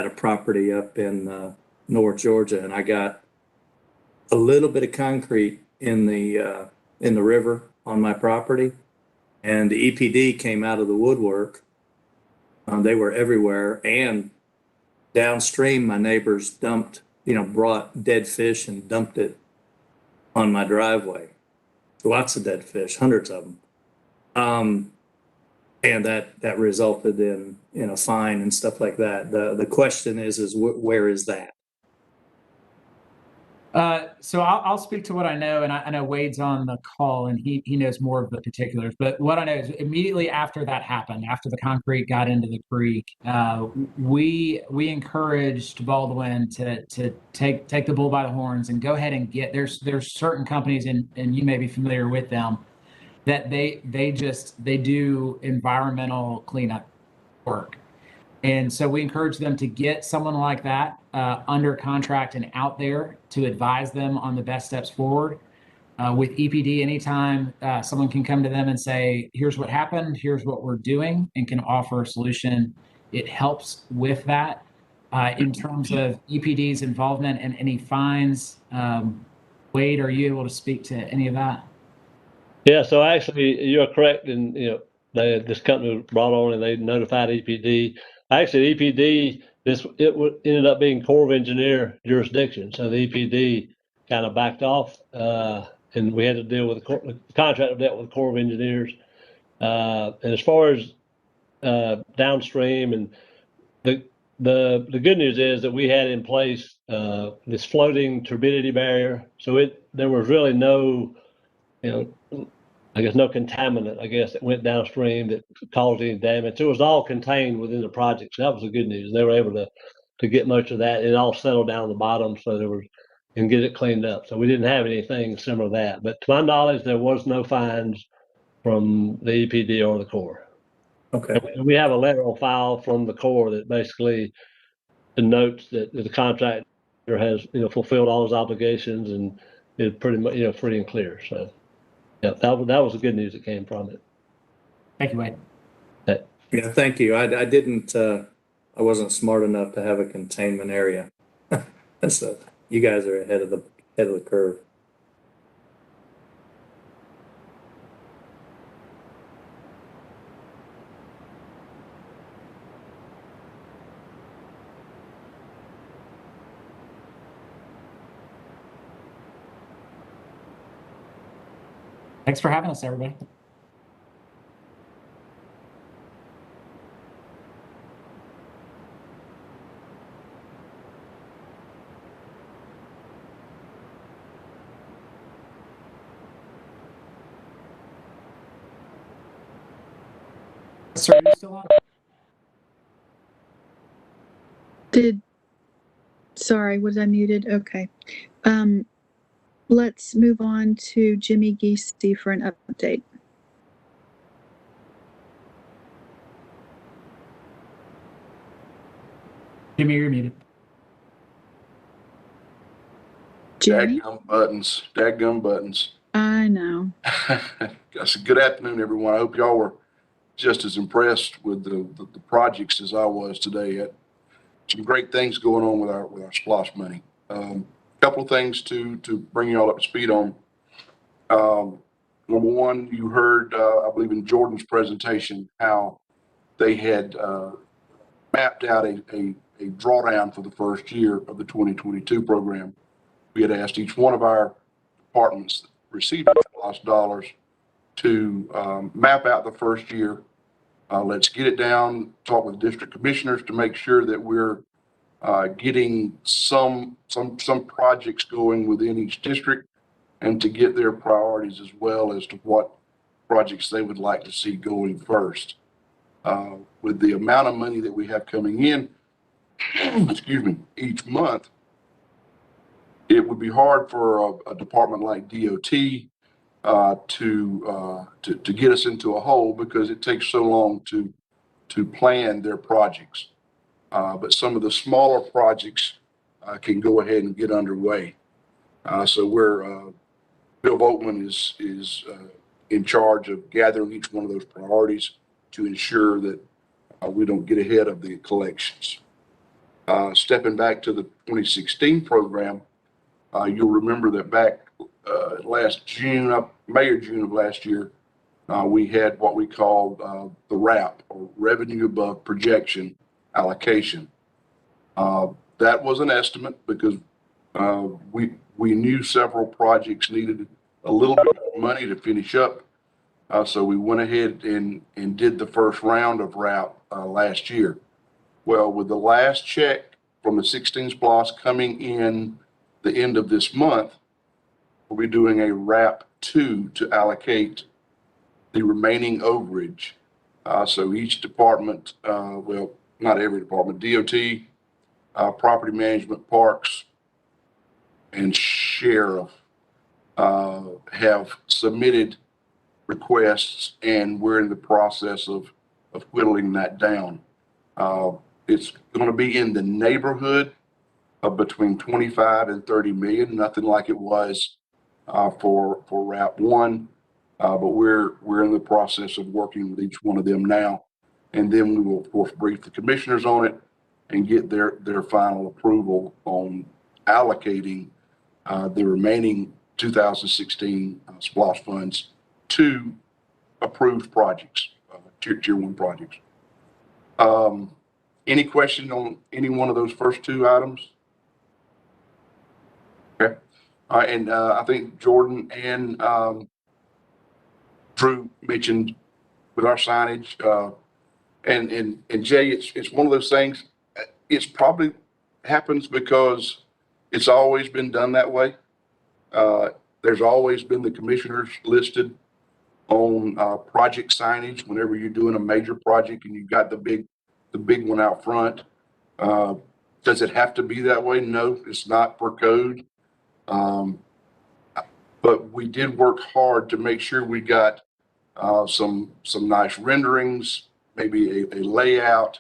S14: a property up in North Georgia, and I got a little bit of concrete in the river on my property, and the EPD came out of the woodwork. They were everywhere, and downstream, my neighbors brought dead fish and dumped it on my driveway. Lots of dead fish, hundreds of them. And that resulted in a fine and stuff like that. The question is where is that?
S17: So I'll speak to what I know, and I know Wade's on the call, and he knows more of the particulars. But what I know is immediately after that happened, after the concrete got into the creek, we encouraged Baldwin to take the bull by the horns and go ahead and get. There's certain companies, and you may be familiar with them, that they do environmental cleanup work. And so we encourage them to get someone like that under contract and out there to advise them on the best steps forward. With EPD, anytime someone can come to them and say, here's what happened, here's what we're doing, and can offer a solution, it helps with that. In terms of EPD's involvement and any fines, Wade, are you able to speak to any of that?
S19: Yeah, so actually you're correct. And, this company was brought on and they notified EPD. Actually, EPD, ended up being Corps of Engineer jurisdiction. So the EPD kind of backed off, and we had to deal with the contractor dealt with the Corps of Engineers. And as far as downstream, and the good news is that we had in place this floating turbidity barrier. So there was really no, I guess no contaminant, that went downstream that caused any damage. It was all contained within the project. So that was the good news. They were able to get much of that. It all settled down the bottom, and get it cleaned up. So we didn't have anything similar to that. But to my knowledge, there was no fines from the EPD or the Corps.
S14: Okay.
S19: And we have a letter on file from the Corps that basically denotes that the contractor has, fulfilled all his obligations and is pretty much, free and clear. So. Yeah, that was the good news that came from it.
S17: Thank you, Wade.
S14: Yeah, thank you. I didn't. I wasn't smart enough to have a containment area. So you guys are ahead of the curve.
S17: Thanks for having us, everybody. Sir, are you still on?
S1: Sorry, was I muted? Okay. Let's move on to Jimmy Giese for an update.
S17: Jimmy, you're muted.
S1: Jimmy?
S15: Dadgum buttons.
S1: I know.
S15: Good afternoon, everyone. I hope y'all were just as impressed with the projects as I was today. Some great things going on with our SPLOST money. Couple of things to bring you all up to speed on. Number one, you heard, I believe in Jordan's presentation, how they had mapped out a drawdown for the first year of the 2022 program. We had asked each one of our departments that received SPLOST dollars to map out the first year. Let's get it down, talk with district commissioners to make sure that we're getting some projects going within each district and to get their priorities as well as to what projects they would like to see going first. With the amount of money that we have coming in, excuse me, each month, it would be hard for a department like DOT to get us into a hole because it takes so long to plan their projects. But some of the smaller projects can go ahead and get underway. So Bill Volkman is in charge of gathering each one of those priorities to ensure that we don't get ahead of the collections. Stepping back to the 2016 program, you'll remember that back last June, May or June of last year, we had what we called the RAP, or Revenue Above Projection Allocation. That was an estimate because we knew several projects needed a little bit of money to finish up. So we went ahead and did the first round of RAP last year. Well, with the last check from the 16 SPLOST coming in the end of this month, we'll be doing a RAP 2 to allocate the remaining overage. So each department, well, not every department, DOT, property management, parks, and sheriff have submitted requests, and we're in the process of whittling that down. It's going to be in the neighborhood of between 25 and 30 million, nothing like it was for RAP 1, but we're in the process of working with each one of them now, and then we will of course brief the commissioners on it and get their final approval on allocating the remaining 2016 SPLOST funds to approved projects, tier 1 projects. Any question on any one of those first two items? Okay. All right, and I think Jordan and Drew mentioned with our signage, and Jay, it's one of those things. It's probably happens because it's always been done that way. There's always been the commissioners listed on project signage whenever you're doing a major project and you've got the big one out front. Does it have to be that way? No, it's not per code. But we did work hard to make sure we got some nice renderings, maybe a layout,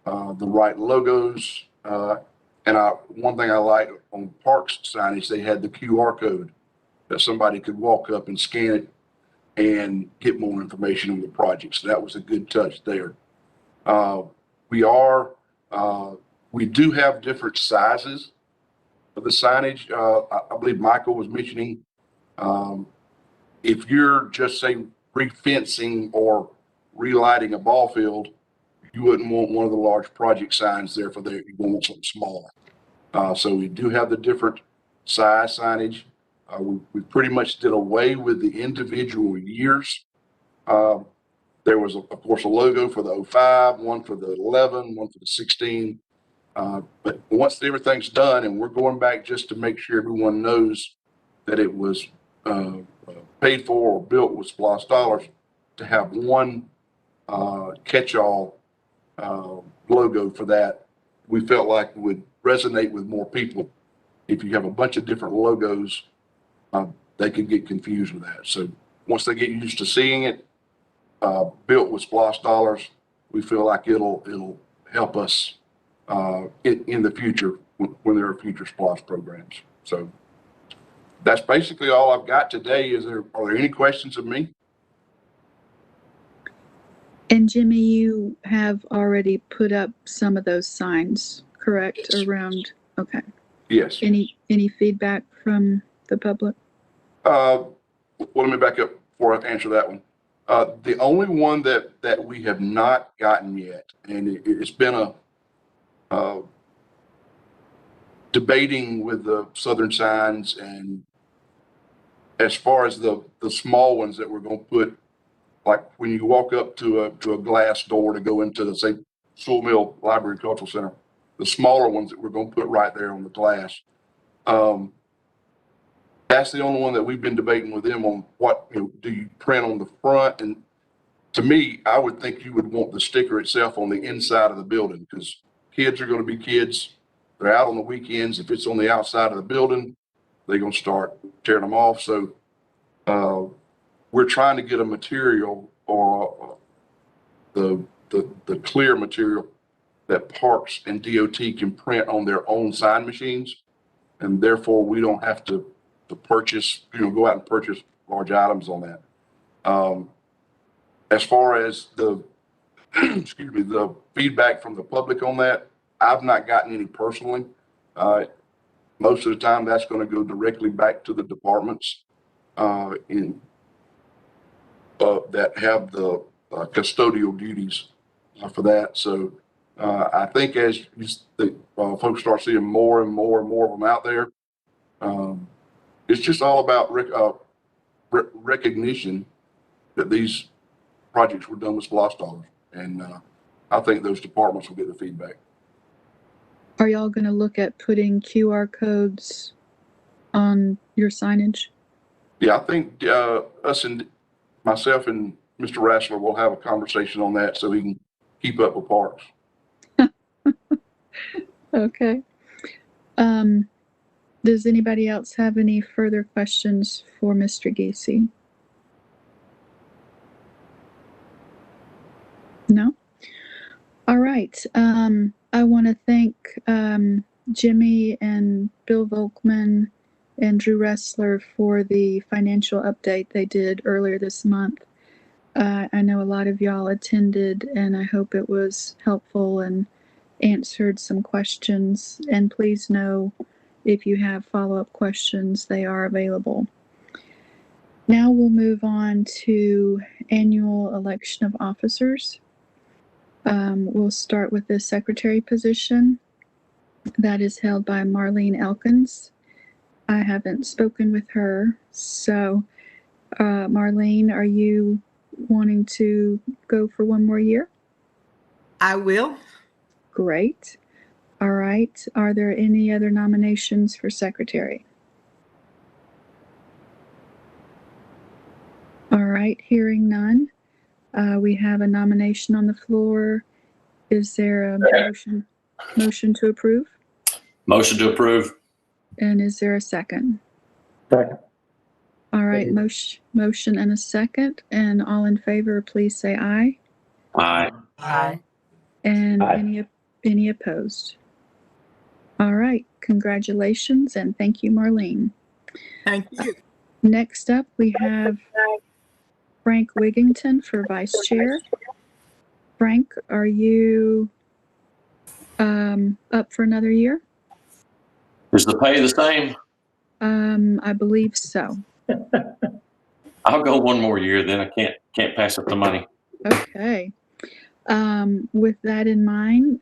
S15: the right logos. And one thing I like on Parks signage, they had the QR code that somebody could walk up and scan it and get more information on the project. So that was a good touch there. We do have different sizes of the signage. I believe Michael was mentioning, if you're just say re-fencing or relighting a ball field, you wouldn't want one of the large project signs there for there. You want something smaller. So we do have the different size signage. We pretty much did away with the individual years. There was, of course, a logo for the 05, one for the 11, one for the 16. But once everything's done, and we're going back just to make sure everyone knows that it was paid for or built with SPLOST dollars, to have one catch-all logo for that, we felt like would resonate with more people. If you have a bunch of different logos, they could get confused with that. So once they get used to seeing it built with SPLOST dollars, we feel like it'll help us in the future when there are future SPLOST programs. So that's basically all I've got today. Are there any questions of me?
S1: And Jimmy, you have already put up some of those signs, correct? Yes. Around, okay.
S15: Yes.
S1: Any feedback from the public?
S15: Well, let me back up before I answer that one. The only one that we have not gotten yet, and it's been a debating with the Southern Signs, and as far as the small ones that we're going to put, like when you walk up to a glass door to go into the, say, Sewell Mill Library Cultural Center, smaller ones that we're going to put right there on the glass. That's the only one that we've been debating with them on what, do you print on the front? And to me, I would think you would want the sticker itself on the inside of the building, because kids are going to be kids. They're out on the weekends. If it's on the outside of the building, they're going to start tearing them off. So we're trying to get a material, or the clear material that parks and DOT can print on their own sign machines, and therefore we don't have to purchase, go out and purchase large items on that. As far as the excuse me, the feedback from the public on that, I've not gotten any personally. Most of the time, that's going to go directly back to the departments that have the custodial duties for that. So I think as folks start seeing more and more and more of them out there, it's just all about recognition that these projects were done with SPLOST dollars. And I think those departments will get the feedback.
S1: Are y'all going to look at putting QR codes on your signage?
S15: Yeah, I think myself and Mr. Rassler will have a conversation on that so he can keep up with parks.
S1: Okay. Does anybody else have any further questions for Mr. Giese? No? All right. I want to thank Jimmy and Bill Volkman and Drew Ressler for the financial update they did earlier this month. I know a lot of y'all attended, and I hope it was helpful and answered some questions. And please know, if you have follow-up questions, they are available. Now we'll move on to annual election of officers. We'll start with the secretary position. That is held by Marlene Elkins. I haven't spoken with her. So, Marlene, are you wanting to go for one more year?
S3: I will.
S1: Great. All right. Are there any other nominations for secretary? All right. Hearing none. We have a nomination on the floor. Is there a motion to approve?
S12: Motion to approve.
S1: And is there a second?
S14: Second.
S1: All right. Motion and a second. And all in favor, please say aye.
S12: Aye.
S3: Aye.
S1: And
S13: Aye.
S1: any opposed? All right. Congratulations and thank you, Marlene.
S3: Thank you.
S1: Next up, we have Frank Wiggington for vice chair. Frank, are you up for another year?
S12: Is the pay the same?
S1: I believe so.
S12: I'll go one more year, then I can't pass up the money.
S1: Okay. With that in mind,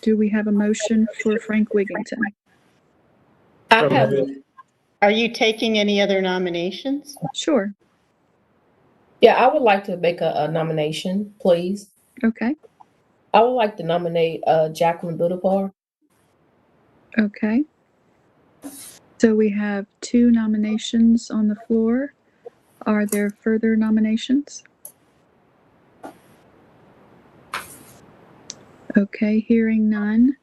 S1: do we have a motion for Frank Wiggington?
S10: Are you taking any other nominations?
S1: Sure.
S20: Yeah, I would like to make a nomination, please.
S1: Okay.
S20: I would like to nominate Jacqueline Budapar.
S1: Okay. So we have 2 nominations on the floor. Are there further nominations? Okay, hearing none.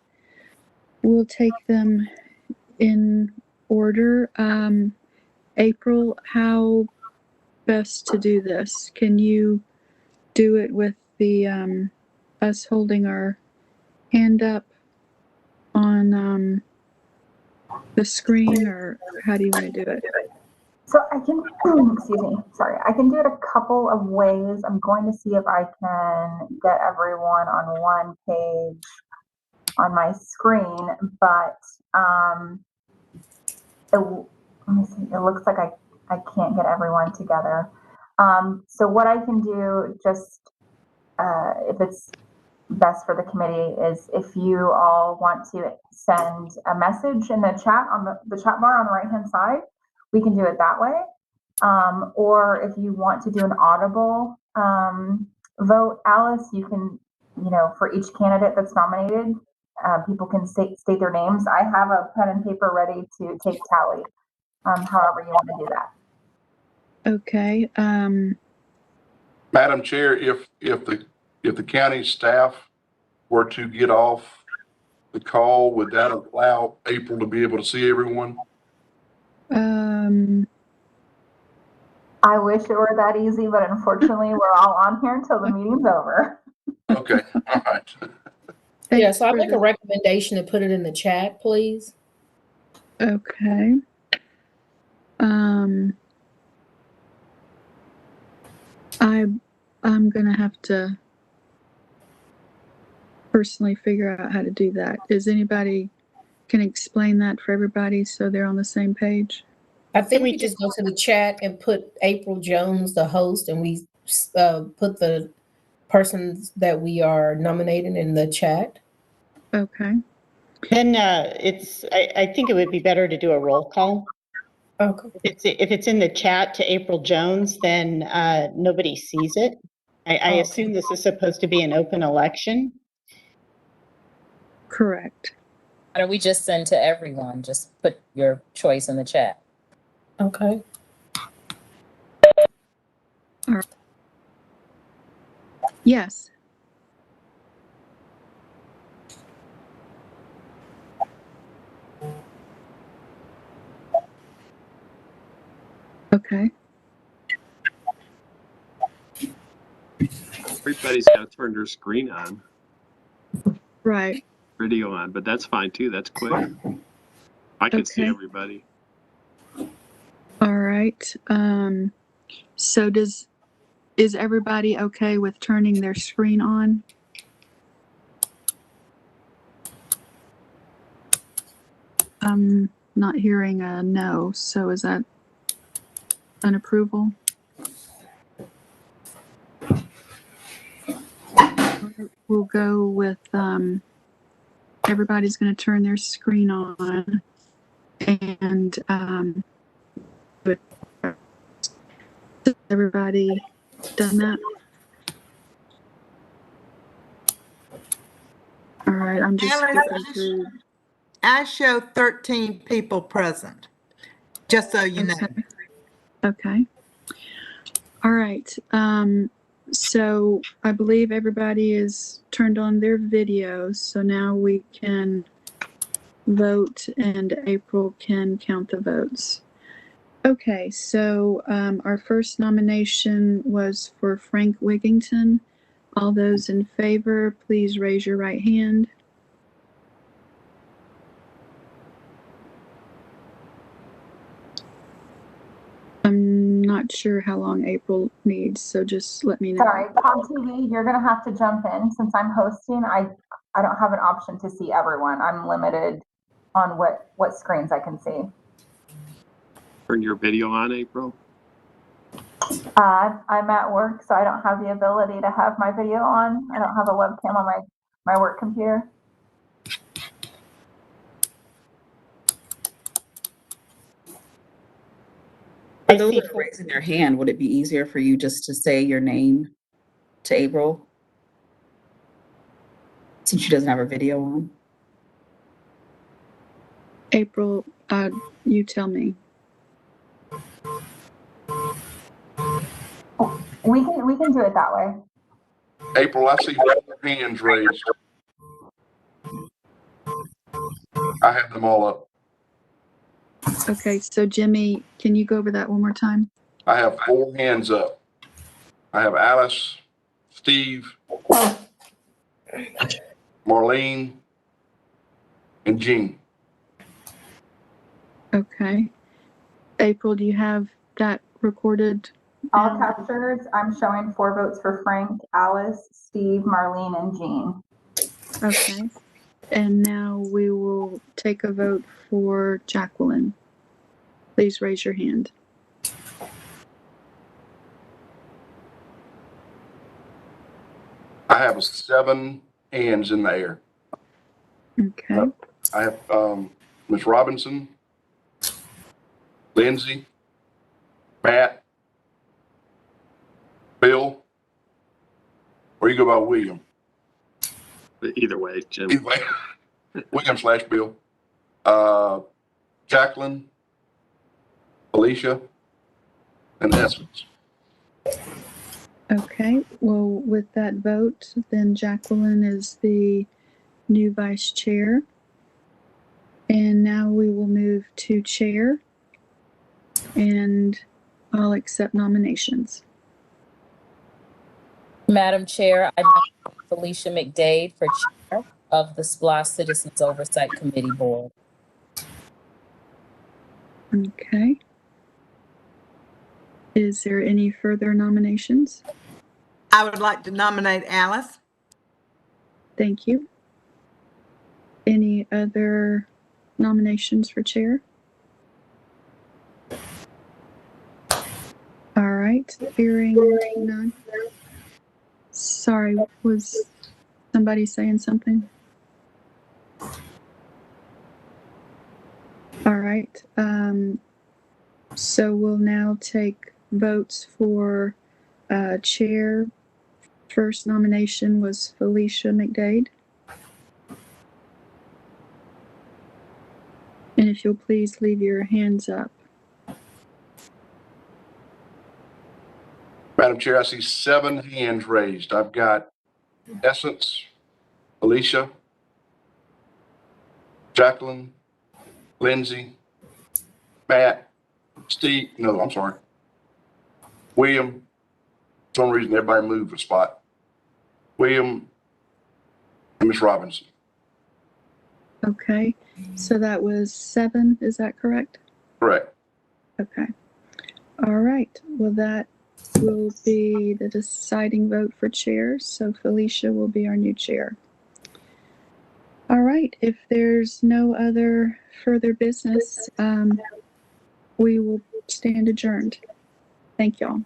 S1: We'll take them in order. April, how best to do this? Can you do it with the us holding our hand up on the screen, or how do you want to do it?
S7: So I can, excuse me, sorry. I can do it a couple of ways. I'm going to see if I can get everyone on one page on my screen, but let me see. It looks like I can't get everyone together. So what I can do, just if it's best for the committee, is if you all want to send a message in the chat on the chat bar on the right hand side, we can do it that way. Or if you want to do an audible vote, Alice, you can, for each candidate that's nominated, people can state their names. I have a pen and paper ready to take tally, however you want to do that.
S1: Okay.
S15: Madam Chair, if the county staff were to get off the call, would that allow April to be able to see everyone?
S7: I wish it were that easy, but unfortunately, we're all on here until the meeting's over.
S15: Okay, all right.
S20: Yeah, so I make a recommendation to put it in the chat, please.
S1: Okay. I'm gonna have to personally figure out how to do that. Is anybody can explain that for everybody so they're on the same page?
S20: I think we just go to the chat and put April Jones, the host, and we put the persons that we are nominating in the chat.
S1: Okay.
S10: Then I think it would be better to do a roll call.
S20: Okay.
S10: If it's in the chat to April Jones, then nobody sees it. I assume this is supposed to be an open election.
S1: Correct.
S21: Why don't we just send to everyone? Just put your choice in the chat.
S20: Okay.
S1: All right. Yes. Okay.
S22: Everybody's got to turn their screen on,
S1: Right.
S22: video on, but that's fine too. That's quick. I can see
S1: Okay.
S22: everybody.
S1: All right. So is everybody okay with turning their screen on? I'm not hearing a no, so is that an approval? We'll go with everybody's going to turn their screen on, and has everybody done that? All right, I'm just skipping through.
S3: I show 13 people present, just so you know.
S1: Okay. All right. So I believe everybody is turned on their videos, so now we can vote and April can count the votes. Okay, so our first nomination was for Frank Wiggington. All those in favor, please raise your right hand. I'm not sure how long April needs, so just let me know.
S7: Sorry, Pop TV, you're gonna have to jump in since I'm hosting. I don't have an option to see everyone. I'm limited on what screens I can see.
S22: Turn your video on, April.
S7: I'm at work, so I don't have the ability to have my video on. I don't have a webcam on my work computer.
S2: For those that are raising their hand, would it be easier for you just to say your name to April? Since she doesn't have her video on.
S1: April, you tell me.
S7: We can do it that way.
S15: April, I see 4 hands raised. I have them all up.
S1: Okay, so Jimmy, can you go over that one more time?
S15: I have 4 hands up. I have Alice, Steve, Marlene, and Jean.
S1: Okay. April, do you have that recorded?
S7: All captured. I'm showing 4 votes for Frank, Alice, Steve, Marlene, and Jean.
S1: Okay. And now we will take a vote for Jacqueline. Please raise your hand.
S15: I have 7 hands in the air.
S1: Okay.
S15: I have Ms. Robinson, Lindsay, Matt, Bill, or you go by William.
S22: Either way, Jim.
S15: Either way. William/Bill, Jacqueline, Alicia, and Essence.
S1: Okay, well, with that vote, then Jacqueline is the new vice chair. And now we will move to chair, and I'll accept nominations.
S21: Madam Chair, I nominate Felicia McDade for chair of the SPLOST Citizens Oversight Committee Board.
S1: Okay. Is there any further nominations?
S3: I would like to nominate Alice.
S1: Thank you. Any other nominations for chair? All right, hearing none. Sorry, was somebody saying something? All right, so we'll now take votes for chair. First nomination was Felicia McDade. And if you'll please leave your hands up.
S15: Madam Chair, I see 7 hands raised. I've got Essence, Alicia, Jacqueline, Lindsay, Matt, Steve, no, I'm sorry, William. For some reason, everybody moved a spot. William and Ms. Robinson.
S1: Okay, so that was 7, is that correct?
S15: Correct.
S1: Okay. All right, well, that will be the deciding vote for chair, so Felicia will be our new chair. All right, if there's no other further business, we will stand adjourned. Thank y'all.